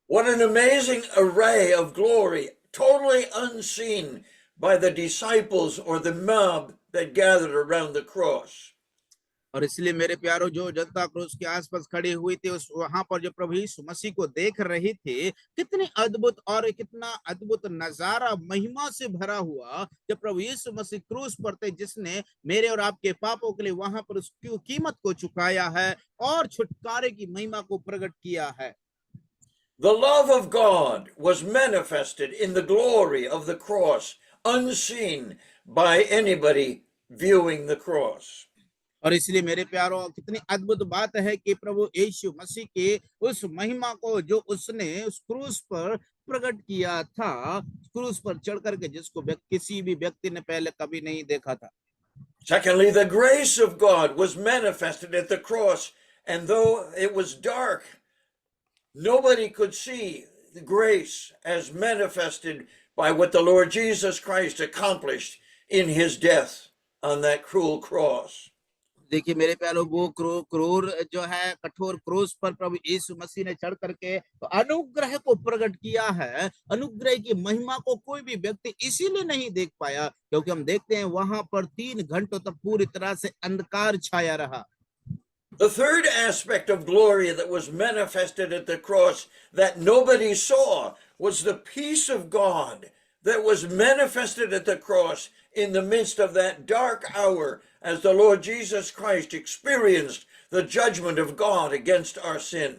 What an amazing array of glory, totally unseen by the disciples or the mob that gathered around the cross. और इसलिए मेरे प्यारो, जो जनता क्रूस के आसपास खड़ी हुई थी, उस वहां पर जो प्रभु यीशु मसीह को देख रही थी, कितनी अद्भुत और कितना अद्भुत नजारा महिमा से भरा हुआ जब प्रभु यीशु मसीह क्रूस पर थे, जिसने मेरे और आपके पापों के लिए वहां पर उसकी कीमत को चुकाया है और छुटकारे की महिमा को प्रकट किया है। The love of God was manifested in the glory of the cross, unseen by anybody viewing the cross. और इसलिए मेरे प्यारो, कितनी अद्भुत बात है कि प्रभु यीशु मसीह के उस महिमा को जो उसने उस क्रूस पर प्रकट किया था, क्रूस पर चढ़ करके, जिसको किसी भी व्यक्ति ने पहले कभी नहीं देखा था। Secondly, the grace of God was manifested at the cross, and though it was dark, nobody could see the grace as manifested by what the Lord Jesus Christ accomplished in his death on that cruel cross. देखिए मेरे प्यारो, वो क्रूर जो है कठोर क्रूस पर प्रभु यीशु मसीह ने चढ़ करके तो अनुग्रह को प्रकट किया है। अनुग्रह की महिमा को कोई भी व्यक्ति इसीलिए नहीं देख पाया क्योंकि हम देखते हैं वहां पर 3 घंटों तक पूरी तरह से अंधकार छाया रहा। The third aspect of glory that was manifested at the cross that nobody saw was the peace of God that was manifested at the cross in the midst of that dark hour as the Lord Jesus Christ experienced the judgment of God against our sin.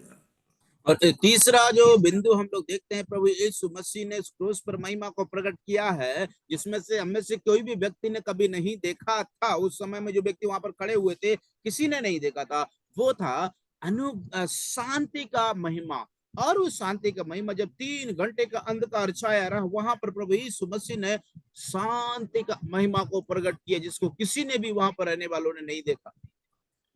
और तीसरा जो बिंदु हम लोग देखते हैं, प्रभु यीशु मसीह ने क्रूस पर महिमा को प्रकट किया है, जिसमें से हमें से कोई भी व्यक्ति ने कभी नहीं देखा था। उस समय में जो व्यक्ति वहां पर खड़े हुए थे, किसी ने नहीं देखा था। वो था शांति का महिमा। और उस शांति का महिमा जब 3 घंटे का अंधकार छाया रहा, वहां पर प्रभु यीशु मसीह ने शांति का महिमा को प्रकट किया, जिसको किसी ने भी वहां पर रहने वालों ने नहीं देखा।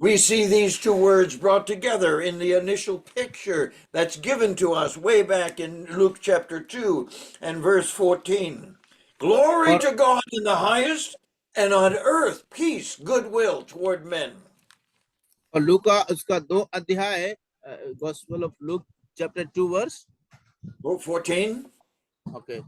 We see these two words brought together in the initial picture that's given to us way back in Luke chapter 2 and verse 14. Glory to God in the highest, and on earth peace, goodwill toward men. और लूका उसका 2 अध्याय, gospel of Luke chapter 2 verse 14. Okay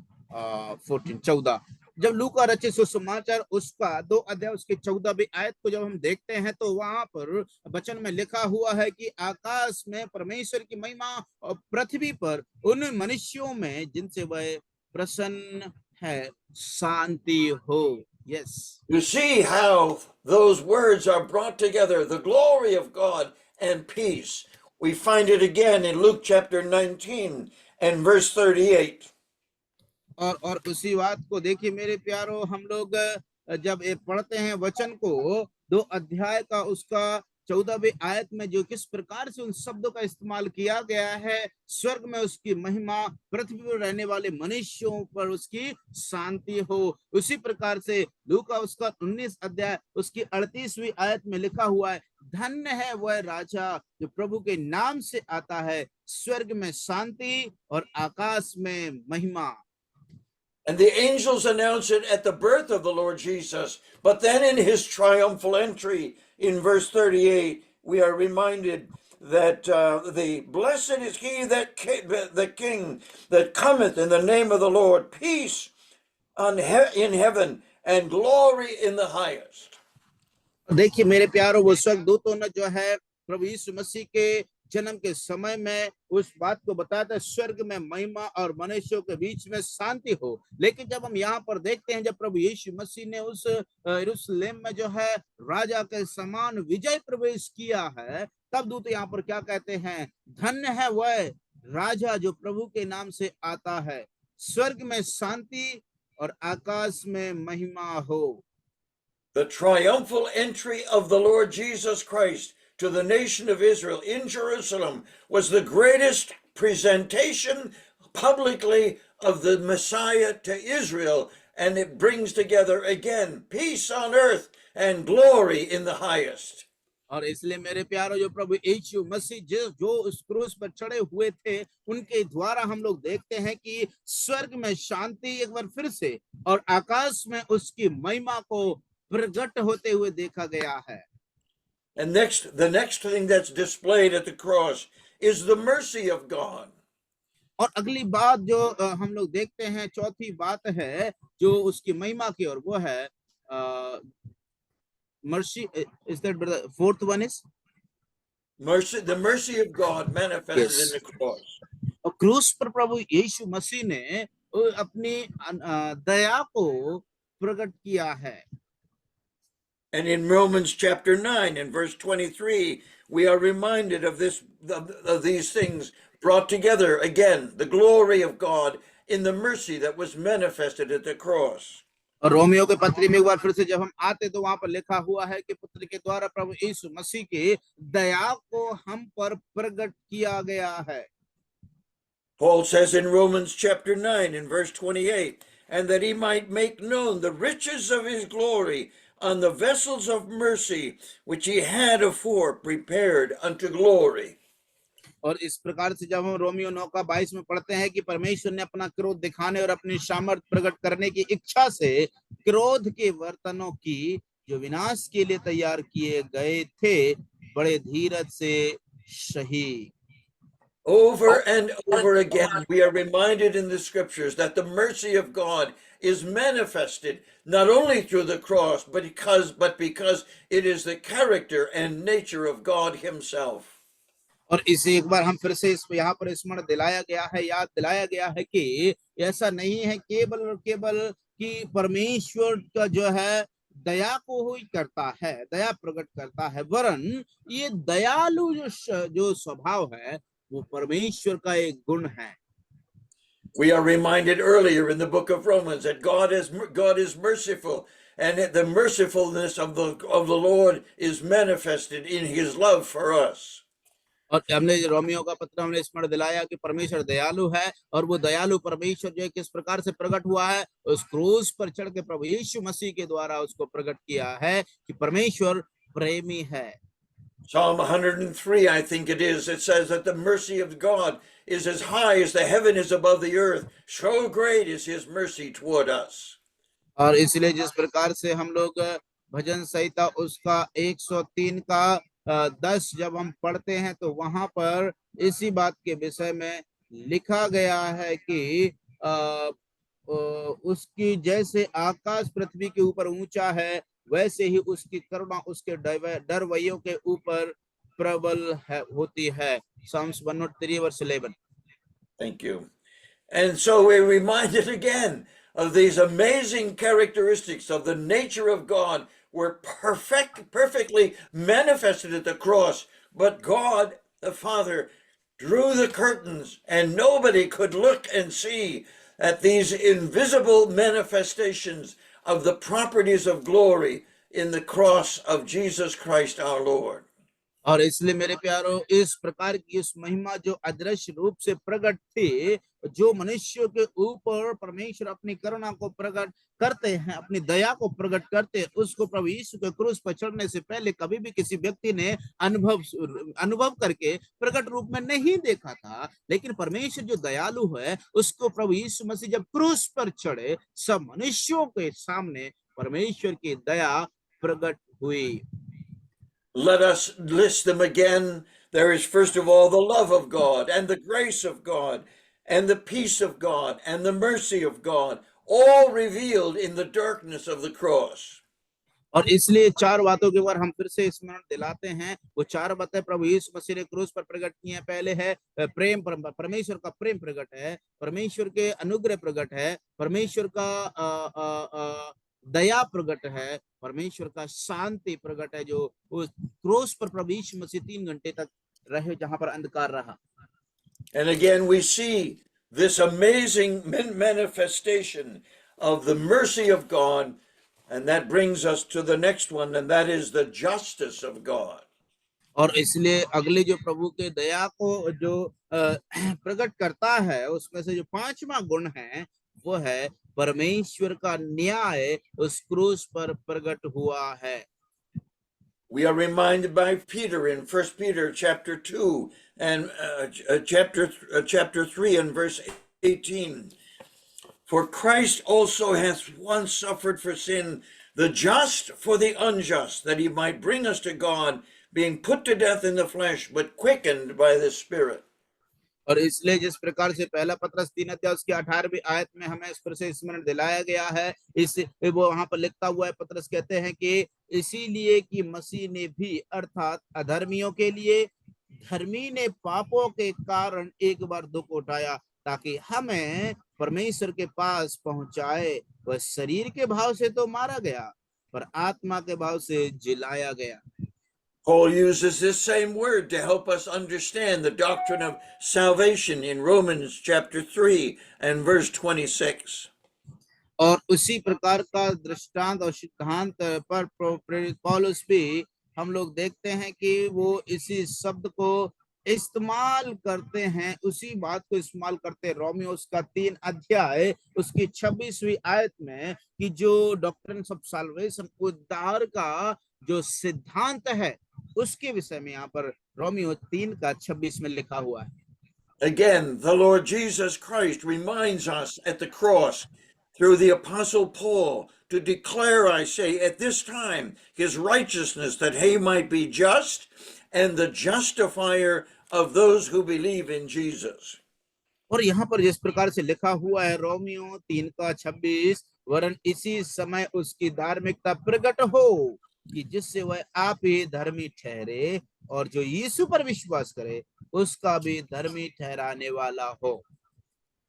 14 जब लूका रचित सुसमाचार उसका 2 अध्याय उसके 14वीं आयत को जब हम देखते हैं तो वहां पर वचन में लिखा हुआ है कि आकाश में परमेश्वर की महिमा और पृथ्वी पर उन मनुष्यों में जिनसे वह प्रसन्न है शांति हो। Yes. You see how those words are brought together, the glory of God and peace. We find it again in Luke chapter 19 and verse 38. और उसी बात को देखिए मेरे प्यारो, हम लोग जब ये पढ़ते हैं वचन को 2 अध्याय का उसका 14वीं आयत में जो किस प्रकार से उन शब्दों का इस्तेमाल किया गया है, स्वर्ग में उसकी महिमा, पृथ्वी पर रहने वाले मनुष्यों पर उसकी शांति हो, उसी प्रकार से लूका उसका 19 अध्याय उसकी 38वीं आयत में लिखा हुआ है, धन्य है वह राजा जो प्रभु के नाम से आता है, स्वर्ग में शांति और आकाश में महिमा। And the angels announce it at the birth of the Lord Jesus. But then in his triumphal entry in verse 38, we are reminded that the blessed is he the king that cometh in the name of the Lord, peace in heaven and glory in the highest. देखिए मेरे प्यारो, वो स्वर्गदूतों ने जो है प्रभु यीशु मसीह के जन्म के समय में उस बात को बताता है, स्वर्ग में महिमा और मनुष्यों के बीच में शांति हो। लेकिन जब हम यहाँ पर देखते हैं, जब प्रभु यीशु मसीह ने उस यरूशलेम में जो है राजा के समान विजय प्रवेश किया है, तब दूत यहाँ पर क्या कहते हैं, धन्य है वह राजा जो प्रभु के नाम से आता है, स्वर्ग में शांति और आकाश में महिमा हो। The triumphal entry of the Lord Jesus Christ to the nation of Israel in Jerusalem was the greatest presentation publicly of the Messiah to Israel, and it brings together again peace on earth and glory in the highest. और इसलिए मेरे प्यारो, जो प्रभु यीशु मसीह जो उस क्रूस पर चढ़े हुए थे, उनके द्वारा हम लोग देखते हैं कि स्वर्ग में शांति एक बार फिर से और आकाश में उसकी महिमा को प्रकट होते हुए देखा गया है। And the next thing that's displayed at the cross is the mercy of God. और अगली बात जो हम लोग देखते हैं, चौथी बात है जो उसकी महिमा की ओर, वो है mercy. Is that brother? Fourth one is Mercy, the mercy of God manifested in yes. the cross. और क्रूस पर प्रभु यीशु मसीह ने अपनी दया को प्रकट किया है। And in Romans chapter 9 and verse 23, we are reminded of these things brought together again, the glory of God in the mercy that was manifested at the cross. और रोमियो के पत्री में एक बार फिर से जब हम आते तो वहां पर लिखा हुआ है कि पुत्र के द्वारा प्रभु यीशु मसीह की दया को हम पर प्रकट किया गया है। Paul says in Romans chapter 9 and verse 28, and that he might make known the riches of his glory on the vessels of mercy, which he had afore prepared unto glory. और इस प्रकार से जब हम रोमियो 9:22 में पढ़ते हैं कि परमेश्वर ने अपना क्रोध दिखाने और अपनी सामर्थ प्रकट करने की इच्छा से क्रोध के वर्तनों की जो विनाश के लिए तैयार किए गए थे, बड़े धीरज से सही। Over and over again, we are reminded in the scriptures that the mercy of God is manifested not only through the cross, but because it is the character and nature of God himself. और इसे एक बार हम फिर से इस यहाँ पर स्मरण दिलाया गया है, याद दिलाया गया है कि ऐसा नहीं है केवल और केवल कि परमेश्वर का जो है दया को ही करता है, दया प्रकट करता है, वरन ये दयालु जो स्वभाव है वो परमेश्वर का एक गुण है। We are reminded earlier in the book of Romans that God is merciful, and the mercifulness of the Lord is manifested in his love for us. और हमने रोमियो का पत्र हमने स्मरण दिलाया कि परमेश्वर दयालु है, और वो दयालु परमेश्वर जो है किस प्रकार से प्रकट हुआ है, उस क्रूस पर चढ़ के प्रभु यीशु मसीह के द्वारा उसको प्रकट किया है कि परमेश्वर प्रेमी है। Psalm 103, I think it says that the mercy of God is as high as the heaven is above the earth. So great is his mercy toward us. और इसलिए जिस प्रकार से हम लोग भजन संहिता उसका 103 का 10 जब हम पढ़ते हैं तो वहां पर इसी बात के विषय में लिखा गया है कि उसकी जैसे आकाश पृथ्वी के ऊपर ऊंचा है, वैसे ही उसकी करुणा उसके डरवैयों के ऊपर प्रबल होती है। Psalms 103 verse 11. Thank you. And so we're reminded again of these amazing characteristics of the nature of God were perfectly manifested at the cross, but God the Father drew the curtains and nobody could look and see at these invisible manifestations of the properties of glory in the cross of Jesus Christ our Lord. और इसलिए मेरे प्यारो, इस प्रकार की इस महिमा जो अदृश्य रूप से प्रकट थी, जो मनुष्यों के ऊपर परमेश्वर अपनी करुणा को प्रकट करते हैं, अपनी दया को प्रकट करते हैं, उसको प्रभु यीशु के क्रूस पर चढ़ने से पहले कभी भी किसी व्यक्ति ने अनुभव करके प्रकट रूप में नहीं देखा था। लेकिन परमेश्वर जो दयालु है, उसको प्रभु यीशु मसीह जब क्रूस पर चढ़े, सब मनुष्यों के सामने परमेश्वर की दया प्रकट हुई। Let us list them again. There is first of all the love of God and the grace of God and the peace of God and the mercy of God, all revealed in the darkness of the cross. और इसलिए चार बातों के बारे हम फिर से स्मरण दिलाते हैं। वो चार बातें प्रभु यीशु मसीह ने क्रूस पर प्रकट की हैं। पहले है प्रेम, परमेश्वर का प्रेम प्रकट है, परमेश्वर के अनुग्रह प्रकट है, परमेश्वर का दया प्रकट है, परमेश्वर का शांति प्रकट है, जो उस क्रूस पर प्रभु यीशु मसीह 3 घंटे तक रहे जहां पर अंधकार रहा। And again we see this amazing manifestation of the mercy of God, and that brings us to the next one, and that is the justice of God. और इसलिए अगले जो प्रभु के दया को जो प्रकट करता है, उसमें से जो 5वां गुण है वो है परमेश्वर का न्याय उस क्रूस पर प्रकट हुआ है। We are reminded by Peter in 1 Peter chapter 2 and chapter 3 and verse 18. For Christ also hath once suffered for sin, the just for the unjust, that he might bring us to God, being put to death in the flesh, but quickened by the Spirit. और इसलिए जिस प्रकार से पहला पत्रस 3 अध्याय उसकी 18वीं आयत में हमें इस पर से स्मरण दिलाया गया है, इस वो वहां पर लिखता हुआ है, पत्रस कहते हैं कि इसीलिए कि मसीह ने भी अर्थात अधर्मियों के लिए धर्मी ने पापों के कारण एक बार दुख उठाया ताकि हमें परमेश्वर के पास पहुंचाए। वह शरीर के भाव से तो मारा गया पर आत्मा के भाव से जिलाया गया। Paul uses this same word to help us understand the doctrine of salvation in Romans chapter 3 and verse 26. और उसी प्रकार का दृष्टांत और सिद्धांत पर प्रेरित पौलुस भी हम लोग देखते हैं कि वो इसी शब्द को इस्तेमाल करते हैं, उसी बात को इस्तेमाल करते हैं रोमियो उसका 3 अध्याय उसकी 26वीं आयत में, कि जो डॉक्ट्रिन ऑफ साल्वेशन उद्धार का जो सिद्धांत है उसके विषय में यहाँ पर रोमियो 3 का 26 में लिखा हुआ है। Again, the Lord Jesus Christ reminds us at the cross through the Apostle Paul to declare, I say, at this time his righteousness, that he might be just and the justifier of those who believe in Jesus. और यहाँ पर जिस प्रकार से लिखा हुआ है रोमियो 3 का 26, वरन इसी समय उसकी धार्मिकता प्रकट हो कि जिससे वह आप ही धर्मी ठहरे और जो यीशु पर विश्वास करे उसका भी धर्मी ठहराने वाला हो।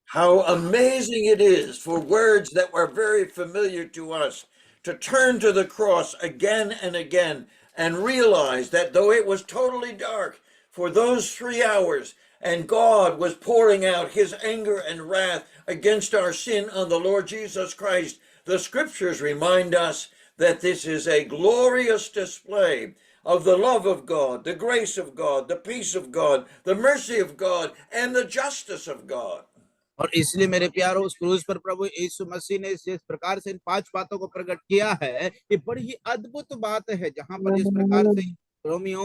How amazing it is for words that were very familiar to us to turn to the cross again and again and realize that though it was totally dark for those 3 hours and God was pouring out his anger and wrath against our sin on the Lord Jesus Christ, the scriptures remind us that this is a glorious display of the love of God, the grace of God, the peace of God, the mercy of God, and the justice of God. और इसलिए मेरे प्यारों, उस क्रूस पर प्रभु यीशु मसीह ने जिस प्रकार से इन 5 बातों को प्रकट किया है, ये बड़ी ही अद्भुत बात है। जहां पर जिस प्रकार से रोमियो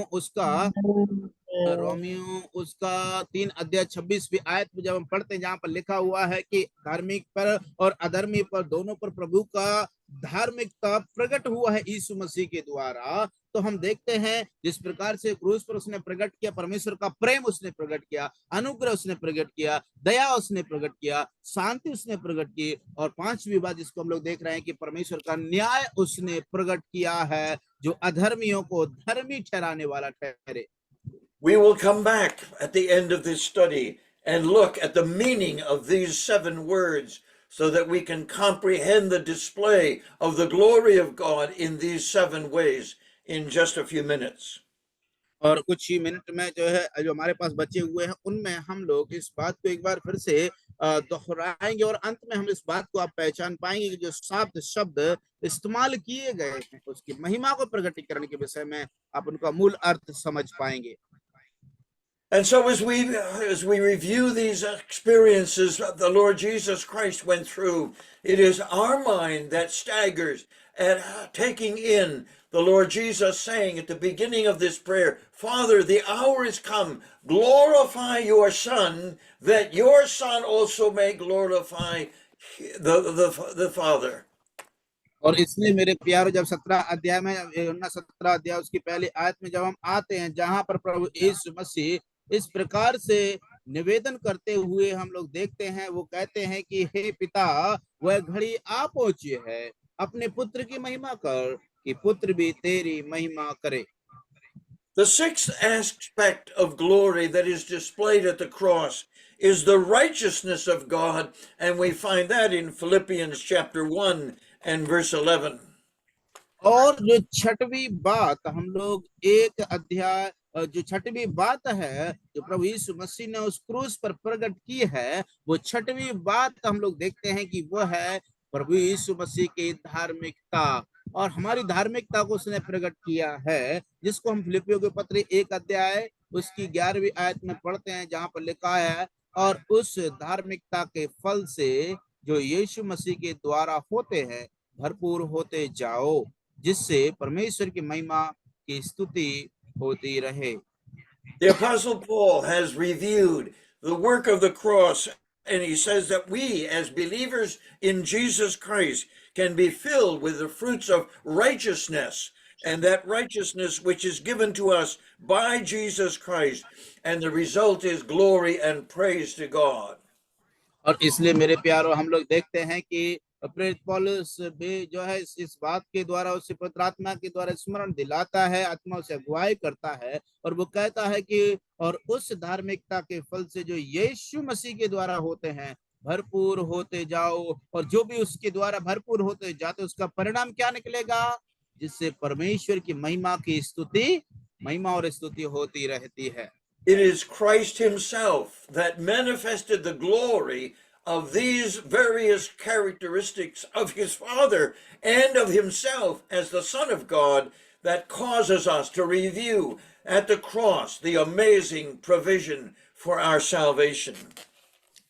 उसका 3 अध्याय 26वीं आयत में जब हम पढ़ते हैं, जहां पर लिखा हुआ है कि धार्मिक पर और अधर्मी पर दोनों पर प्रभु का धार्मिकता प्रकट हुआ है यीशु मसीह के द्वारा, तो हम देखते हैं जिस प्रकार से क्रूस पर उसने प्रकट किया, परमेश्वर का प्रेम उसने प्रकट किया, अनुग्रह उसने प्रकट किया, दया उसने प्रकट किया, शांति उसने प्रकट की, और 5वीं बात जिसको हम लोग देख रहे हैं कि परमेश्वर का न्याय उसने प्रकट किया है जो अधर्मियों को धर्मी ठहराने वाला ठहरे। We will come back at the end of this study and look at the meaning of these 7 words so that we can comprehend the display of the glory of God in these 7 ways in just a few minutes. और कुछ ही मिनट में जो हमारे पास बचे हुए हैं उनमें हम लोग इस बात को एक बार फिर से दोहराएंगे और अंत में हम इस बात को आप पहचान पाएंगे कि जो 7 शब्द इस्तेमाल किए गए हैं उसकी महिमा को प्रकटीकरण के विषय में आप उनका मूल अर्थ समझ पाएंगे। And so as we review these experiences the Lord Jesus Christ went through, it is our mind that staggers at taking in the Lord Jesus saying at the beginning of this prayer, Father, the hour is come, glorify your Son, that your Son also may glorify the Father. और इसलिए मेरे प्यारो, जब 17 अध्याय में 17 अध्याय उसकी पहली आयत में जब हम आते हैं, जहां पर प्रभु यीशु मसीह इस प्रकार से निवेदन करते हुए हम लोग देखते हैं, वो कहते हैं कि हे पिता, वह घड़ी आ पहुंची है, अपने पुत्र की महिमा कर कि पुत्र भी तेरी महिमा करे। The 6th aspect of glory that is displayed at the cross is the righteousness of God, and we find that in Philippians chapter 1 and verse 11. और जो 6वीं बात हम लोग एक अध्याय जो 6वीं बात है जो प्रभु यीशु मसीह ने उस क्रूस पर प्रकट की है, वो 6वीं बात हम लोग देखते हैं कि वो है प्रभु यीशु मसीह की धार्मिकता, और हमारी धार्मिकता को उसने प्रकट किया है, जिसको हम फिलिपियों के पत्र 1 अध्याय उसकी 11वीं आयत में पढ़ते हैं, जहां पर लिखा है, और उस धार्मिकता के फल से जो यीशु मसीह के द्वारा होते हैं भरपूर होते जाओ, जिससे परमेश्वर की महिमा की स्तुति होती रहे। The Apostle Paul has reviewed the work of the cross And he says that we, as believers in Jesus Christ, can be filled with the fruits of righteousness, and that righteousness which is given to us by Jesus Christ. And the result is glory and praise to God. और इसलिए मेरे प्यारों हम लोग देखते हैं कि प्रेरित पौलुस भी जो है इस बात के द्वारा उसे पवित्र आत्मा के द्वारा स्मरण दिलाता है, आत्मा से अगुवाई करता है और वो कहता है कि और उस धार्मिकता के फल से जो यीशु मसीह के द्वारा होते हैं भरपूर होते जाओ, और जो भी उसके द्वारा भरपूर होते जाते उसका परिणाम क्या निकलेगा, जिससे परमेश्वर की महिमा और स्तुति होती रहती है। It is Christ himself that manifested the glory of these various characteristics of his Father and of himself as the Son of God that causes us to review at the cross the amazing provision for our salvation.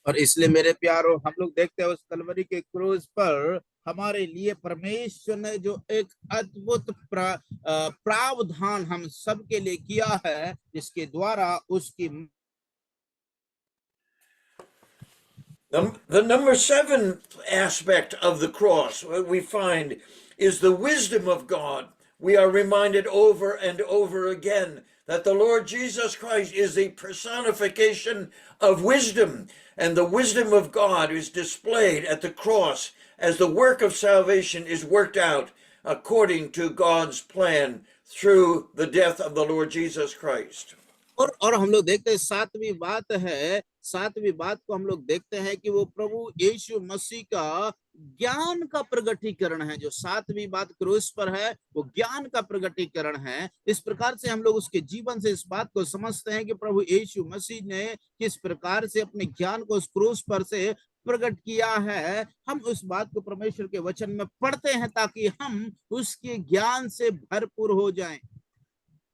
और इसलिए मेरे प्यारों हम लोग देखते हैं उस कलवरी के क्रूज पर हमारे लिए परमेश्वर ने जो एक अद्भुत प्रावधान हम सबके लिए किया है, जिसके द्वारा उसकी The number 7 aspect of the cross, what we find, is the wisdom of God. We are reminded over and over again that the Lord Jesus Christ is the personification of wisdom, and the wisdom of God is displayed at the cross as the work of salvation is worked out according to God's plan through the death of the Lord Jesus Christ. और हम लोग देखते हैं सातवीं बात को हम लोग देखते हैं कि वो प्रभु यीशु मसीह का ज्ञान का प्रगटीकरण है। जो सातवीं बात क्रूस पर है वो ज्ञान का प्रगटीकरण है। इस प्रकार से हम लोग उसके जीवन से इस बात को समझते हैं कि प्रभु यीशु मसीह ने किस प्रकार से अपने ज्ञान को उस क्रूस पर से प्रकट किया है। हम उस बात को परमेश्वर के वचन में पढ़ते हैं ताकि हम उसके ज्ञान से भरपूर हो जाएं।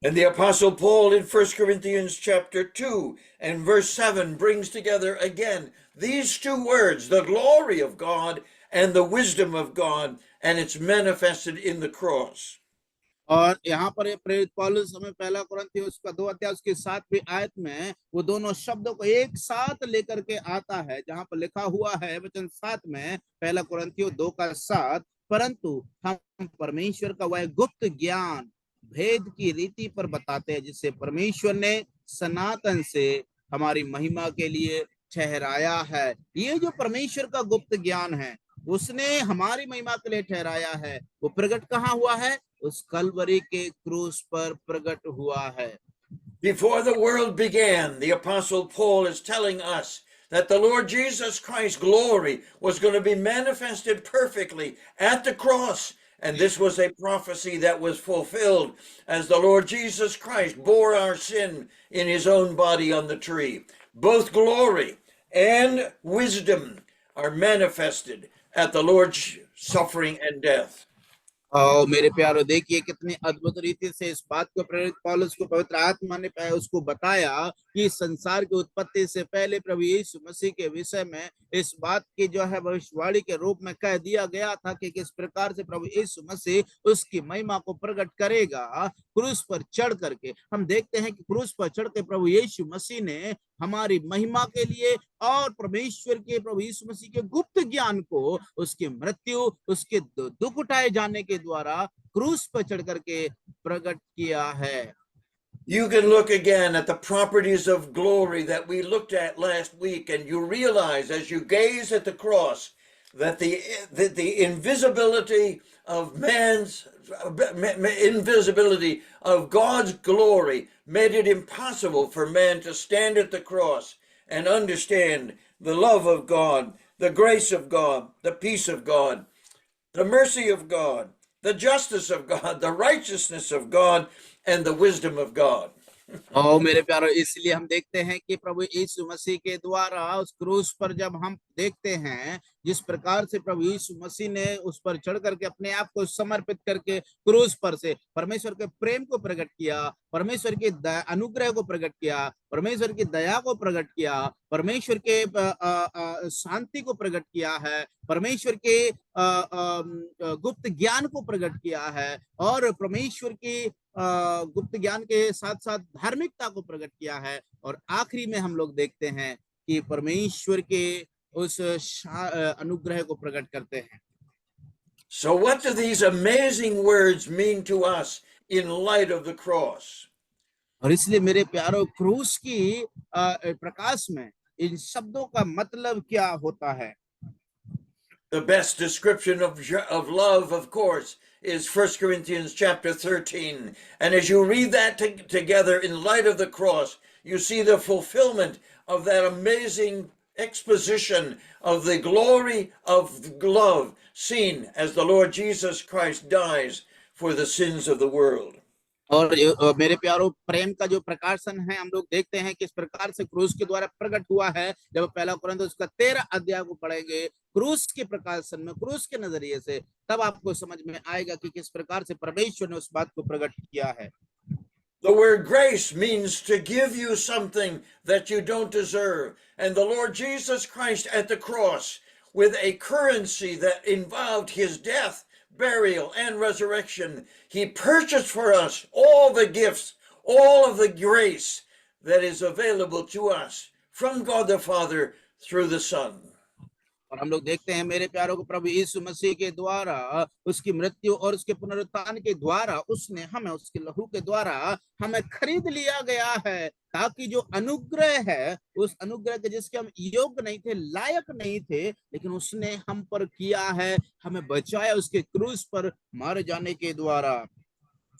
And the Apostle Paul in 1 Corinthians chapter 2 and verse 7 brings together again these two words, the glory of God and the wisdom of God, and it's manifested in the cross. और यहाँ पर प्रेरित पौलुस हमें पहला कुरिन्थियों उसका 2 अध्याय उसके 7वीं आयत में वो दोनों शब्दों को एक साथ लेकर के आता है, जहाँ पर लिखा हुआ है वचन 7 में, पहला कुरिन्थियों 2 का 7, परंतु हम परमेश्वर का वह गुप्त ज्ञान भेद की रीति पर बताते हैं जिसे परमेश्वर ने सनातन से हमारी महिमा के लिए ठहराया है। ये जो परमेश्वर का गुप्त ज्ञान है उसने हमारी महिमा के लिए ठहराया है, वो प्रकट कहाँ हुआ है? उस कलवरी के क्रूस पर प्रकट हुआ है। Before the world began, the Apostle Paul is telling us that the Lord Jesus Christ's glory was going to be manifested perfectly at the cross. And this was a prophecy that was fulfilled as the Lord Jesus Christ bore our sin in his own body on the tree. Both glory and wisdom are manifested at the Lord's suffering and death. और मेरे प्यारो देखिए कितनी अद्भुत रीति से इस बात को प्रेरित पौलुस को पवित्र आत्मा ने उसको बताया कि संसार की उत्पत्ति से पहले प्रभु यीशु मसीह के विषय में इस बात की जो है भविष्यवाणी के रूप में कह दिया गया था कि किस प्रकार से प्रभु यीशु मसीह उसकी महिमा को प्रकट करेगा क्रूस पर चढ़ करके। हम देखते हैं कि क्रूस पर चढ़ के प्रभु यीशु मसीह ने हमारी महिमा के लिए और परमेश्वर के प्रभु यीशु मसीह के गुप्त ज्ञान को उसकी मृत्यु उसके दुख उठाए जाने के द्वारा क्रूस पर चढ़ करके प्रकट किया है। You can look again at the properties of glory that we looked at last week, and you realize as you gaze at the cross that the invisibility of invisibility of God's glory made it impossible for man to stand at the cross and understand the love of God, the grace of God, the peace of God, the mercy of God, the justice of God, the righteousness of God, and the wisdom of God. और मेरे प्यारो इसलिए हम देखते हैं कि प्रभु यीशु मसीह के द्वारा उस क्रूस पर जब हम देखते हैं जिस प्रकार से प्रभु यीशु मसीह ने उस पर चढ़ करके अपने आप को समर्पित करके क्रूस पर से परमेश्वर के प्रेम को प्रकट किया, परमेश्वर के अनुग्रह को प्रकट किया, परमेश्वर की दया को प्रकट किया, परमेश्वर के शांति को प्रकट किया है, परमेश्वर के गुप्त ज्ञान को प्रकट किया है और परमेश्वर की गुप्त ज्ञान के साथ साथ धार्मिकता को प्रकट किया है। और आखिरी में हम लोग देखते हैं कि परमेश्वर के उस अनुग्रह को प्रकट करते हैं। So, what do these amazing words mean to us in light of the cross? और इसलिए मेरे प्यारो, क्रूस की प्रकाश में इन शब्दों का मतलब क्या होता है? The best description of love, of course, is 1 Corinthians chapter 13. And as you read that together in light of the cross, you see the fulfillment of that amazing exposition of the glory of love seen as the Lord Jesus Christ dies for the sins of the world. और मेरे प्यारो, प्रेम का जो प्रकाशन है हम लोग देखते हैं किस प्रकार से क्रूस के द्वारा प्रकट हुआ है। जब पहला कुरिन्थियों उसका 13 अध्याय को पढ़ेंगे क्रूस के प्रकाशन में, क्रूस के नजरिए से, तब आपको समझ में आएगा कि किस प्रकार से परमेश्वर ने उस बात को प्रकट किया है। The word grace means to give you something that you don't deserve. And the Lord Jesus Christ at the cross, with a currency that involved his death, burial, and resurrection, he purchased for us all the gifts, all of the grace that is available to us from God the Father through the Son. और हम लोग देखते हैं मेरे प्यारों को, प्रभु यीशु मसीह के द्वारा, उसकी मृत्यु और उसके पुनरुत्थान के द्वारा, उसने हमें उसके लहू के द्वारा हमें खरीद लिया गया है, ताकि जो अनुग्रह है, उस अनुग्रह के जिसके हम योग्य नहीं थे, लायक नहीं थे, लेकिन उसने हम पर किया है, हमें बचाया उसके क्रूस पर मारे जाने के द्वारा।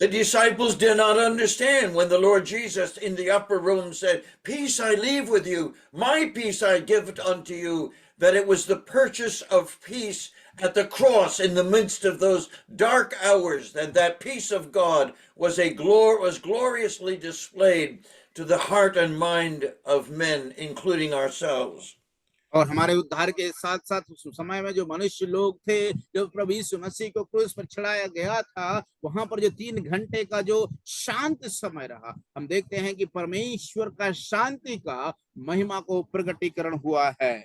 The disciples did not understand when the Lord Jesus in the upper room said, "Peace I leave with you, my peace I give unto you," that it was the purchase of peace at the cross in the midst of those dark hours, that peace of God was gloriously displayed to the heart and mind of men, including ourselves. और हमारे उद्धार के साथ साथ उस समय में जो मनुष्य लोग थे, जो प्रभु यीशु मसीह को क्रूस पर चढ़ाया गया था, वहां पर जो 3 घंटे का जो शांत समय रहा, हम देखते हैं कि परमेश्वर का शांति का महिमा को प्रकटीकरण हुआ है।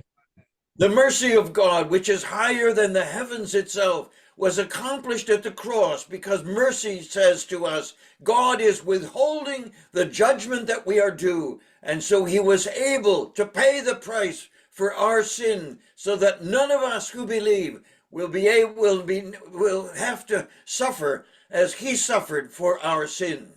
The mercy of God, which is higher than the heavens itself, was accomplished at the cross, because mercy says to us, God is withholding the judgment that we are due. And so he was able to pay the price for our sin, so that none of us who believe will have to suffer as he suffered for our sin.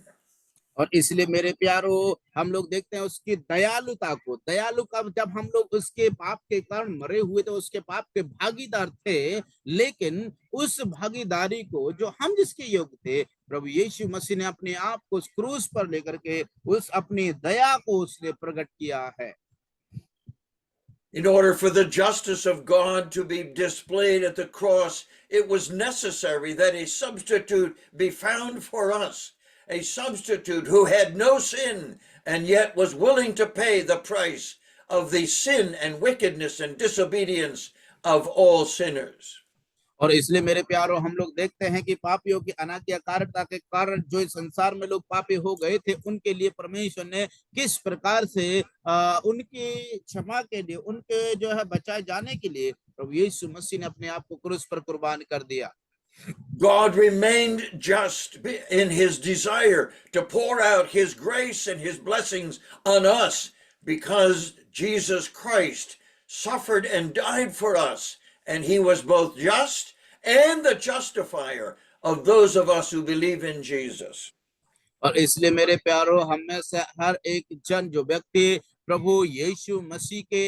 और इसलिए मेरे प्यारो, हम लोग देखते हैं उसकी दयालुता को, दयालु का, जब हम लोग उसके पाप के कारण मरे हुए थे, उसके पाप के भागीदार थे, लेकिन उस भागीदारी को जो हम जिसके योग्य थे, प्रभु यीशु मसीह ने अपने आप को उस क्रूस पर लेकर के उस अपनी दया को उसने प्रकट किया है। In order for the justice of God to be displayed at the cross, it was necessary that a substitute be found for us, a substitute who had no sin and yet was willing to pay the price of the sin and wickedness and disobedience of all sinners. और इसलिए मेरे प्यारो, हम लोग देखते हैं कि पापियों की अनाज्ञाकारिता के कारण जो इस संसार में लोग पापी हो गए थे, उनके लिए परमेश्वर ने किस प्रकार से उनकी क्षमा के लिए, उनके जो है बचाए जाने के लिए प्रभु यीशु मसीह ने अपने आप को क्रूस पर कुर्बान कर दिया। God remained just in his desire to pour out his grace and his blessings on us, because Jesus Christ suffered and died for us, and he was both just and the justifier of those of us who believe in Jesus. और इसलिए मेरे प्यारो, हम में से हर एक जन, जो व्यक्ति प्रभु यीशु मसीह के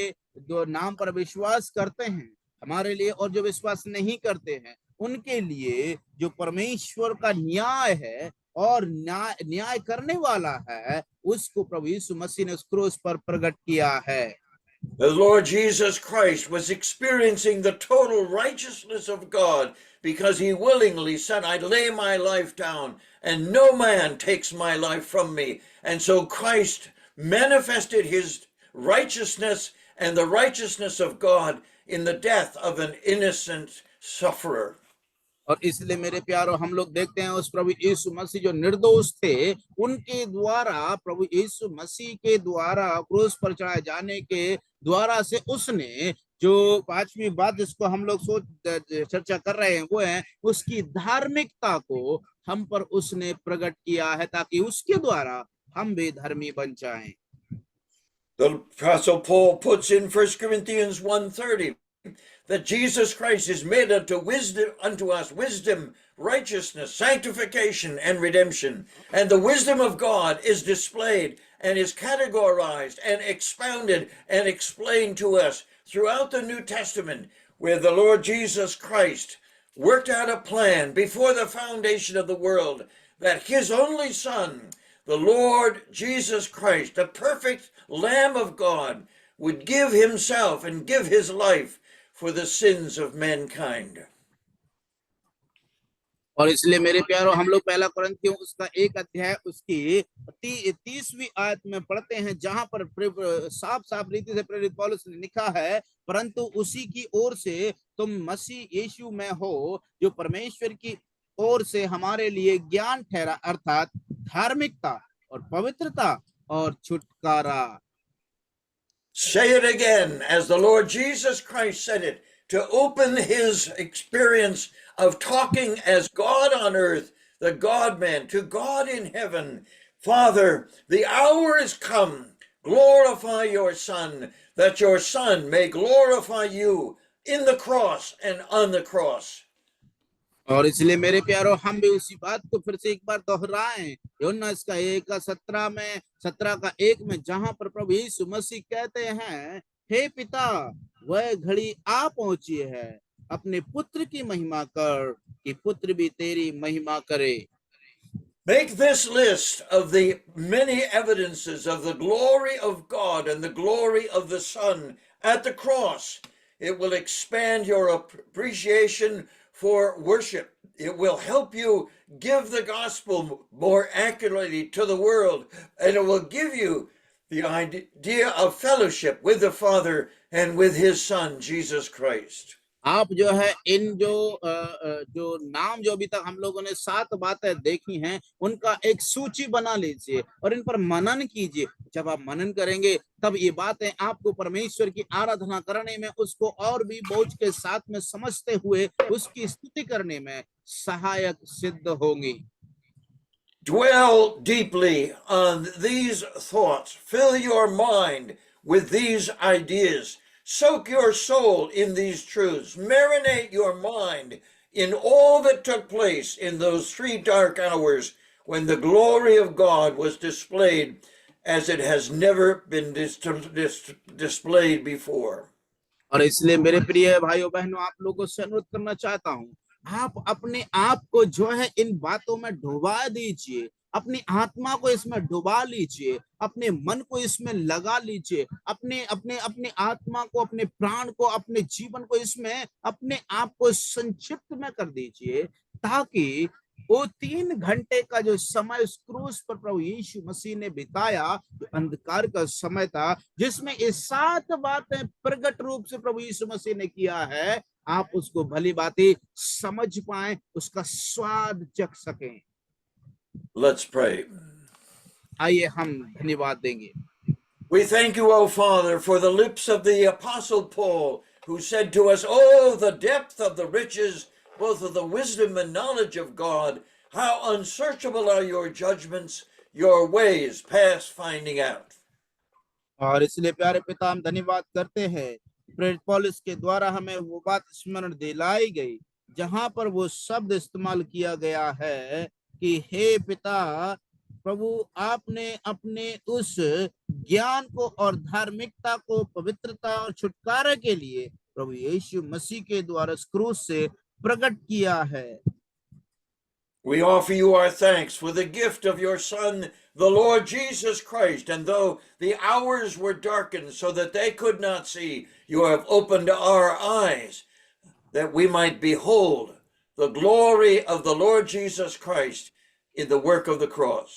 जो नाम पर विश्वास करते हैं हमारे लिए, और जो विश्वास नहीं करते हैं उनके लिए जो परमेश्वर का न्याय है और न्याय करने वाला है, उसको प्रभु यीशु मसीह ने उस क्रूस पर प्रकट किया है। The Lord Jesus Christ was experiencing the total righteousness of God, because he willingly said, "I lay my life down and no man takes my life from me." And so Christ manifested his righteousness and the righteousness of God in the death of an innocent sufferer. और इसलिए मेरे प्यारो, हम लोग देखते हैं उस प्रभु यीशु मसीह जो निर्दोष थे, उनके द्वारा, प्रभु यीशु मसीह के द्वारा क्रूस पर चढ़ाए जाने के द्वारा से उसने जो 5वीं बात जिसको हम लोग चर्चा कर रहे हैं, वो है उसकी धार्मिकता को हम पर उसने प्रकट किया है, ताकि उसके द्वारा हम भी धर्मी बन जाएं। The Apostle Paul puts in 1 Corinthians 1:30 that Jesus Christ is made unto us wisdom, righteousness, sanctification, and redemption. And the wisdom of God is displayed and is categorized and expounded and explained to us throughout the New Testament, where the Lord Jesus Christ worked out a plan before the foundation of the world that his only Son, the Lord Jesus Christ, the perfect Lamb of God, would give himself and give his life for the sins of mankind. और इसलिए मेरे प्यारों, हम लोग पहला कुरिन्थियों उसका 1 अध्याय उसकी 30वीं आयत में पढ़ते हैं, जहां पर साफ साफ रीति से प्रेरित पौलुस ने लिखा है, परंतु उसी की ओर से तुम मसीह यीशु में हो, जो परमेश्वर की ओर से हमारे लिए ज्ञान ठहरा, अर्थात धार्मिकता और पवित्रता और छुटकारा. Say it again, as the Lord Jesus Christ said it, to open his experience of talking as God on earth, the God-man, to God in heaven. Father, the hour is come. Glorify your Son, that your Son may glorify you in the cross and on the cross. और इसलिए मेरे प्यारों, हम भी उसी बात को फिर से एक बार दोहराएं, यूहन्ना इसका 1:17 में, जहां पर प्रभु यीशु मसीह कहते हैं, हे पिता, वह घड़ी आ पहुंची है, अपने पुत्र की महिमा कर, कि पुत्र भी तेरी महिमा करे. Make this list of the many evidences of the glory of God and the glory of the Son at the cross. It will expand your appreciation for worship. It will help you give the gospel more accurately to the world, and it will give you the idea of fellowship with the Father and with his Son, Jesus Christ. आप जो है इन जो नाम जो अभी तक हम लोगों ने 7 बातें देखी हैं, उनका एक सूची बना लीजिए और इन पर मनन कीजिए. जब आप मनन करेंगे, तब ये बातें आपको परमेश्वर की आराधना करने में, उसको और भी बोझ के साथ में समझते हुए उसकी स्तुति करने में सहायक सिद्ध होंगी. Dwell deeply on these thoughts. Fill your mind with these ideas. Soak your soul in these truths. Marinate your mind in all that took place in those 3 dark hours when the glory of God was displayed as it has never been displayed before. और इसलिए मेरे प्रिय भाइयों बहनों, आप लोगों से अनुरोध करना चाहता हूं, आप अपने आप को जो है इन बातों में डुबा दीजिए, अपनी आत्मा को इसमें डुबा लीजिए, अपने मन को इसमें लगा लीजिए, अपने अपने अपने आत्मा को, अपने प्राण को, अपने जीवन को इसमें अपने आप को संक्षिप्त में कर दीजिए, ताकि वो 3 घंटे का जो समय उस क्रूस पर प्रभु यीशु मसीह ने बिताया, जो अंधकार का समय था, जिसमें ये 7 बातें प्रकट रूप से प्रभु यीशु मसीह ने किया है, आप उसको भली बातें समझ पाएं, उसका स्वाद चख सकें. Let's pray. आइए हम धन्यवाद देंगे. We thank you, O Father, for the lips of the Apostle Paul, who said to us, "Oh, the depth of the riches, both of the wisdom and knowledge of God, how unsearchable are your judgments, your ways past finding out." और इसलिए प्यारे पिता, हम धन्यवाद करते हैं, प्रेरित पौलुस के द्वारा हमें वो बात स्मरण दिलाई गई, जहां पर वो शब्द इस्तेमाल किया गया है कि हे पिता, प्रभु, आपने अपने उस ज्ञान को और धार्मिकता को, पवित्रता और छुटकारे के लिए प्रभु यीशु मसीह के द्वारा क्रूस से प्रकट किया है. We offer you our thanks for the gift of your Son, the Lord Jesus Christ. And though the hours were darkened so that they could not see, you have opened our eyes that we might behold the glory of the Lord Jesus Christ in the work of the cross.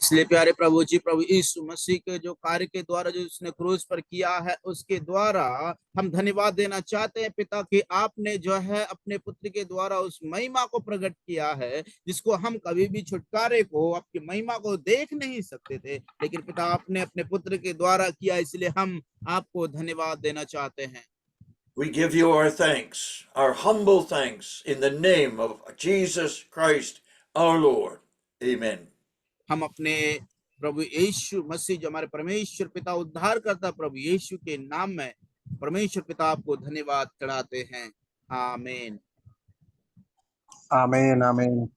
इसलिए प्यारे प्रभु जी, प्रभु यीशु मसीह के जो कार्य के द्वारा जो उसने क्रूस पर किया है, उसके द्वारा हम धन्यवाद देना चाहते हैं पिता, कि आपने जो है अपने पुत्र के द्वारा उस महिमा को प्रकट किया है, जिसको हम कभी भी छुटकारे को, आपकी महिमा को देख नहीं सकते थे, लेकिन पिता आपने अपने पुत्र के द्वारा किया, इसलिए हम आपको धन्यवाद देना चाहते हैं. We give you our thanks, our humble thanks, in the name of Jesus Christ, our Lord. Amen. हम अपने प्रभु यीशु मसीह जो हमारे परमेश्वर पिता उद्धार करता प्रभु यीशु के नाम में परमेश्वर पिता आपको धन्यवाद चढ़ाते हैं। आमीन। आमीन आमीन।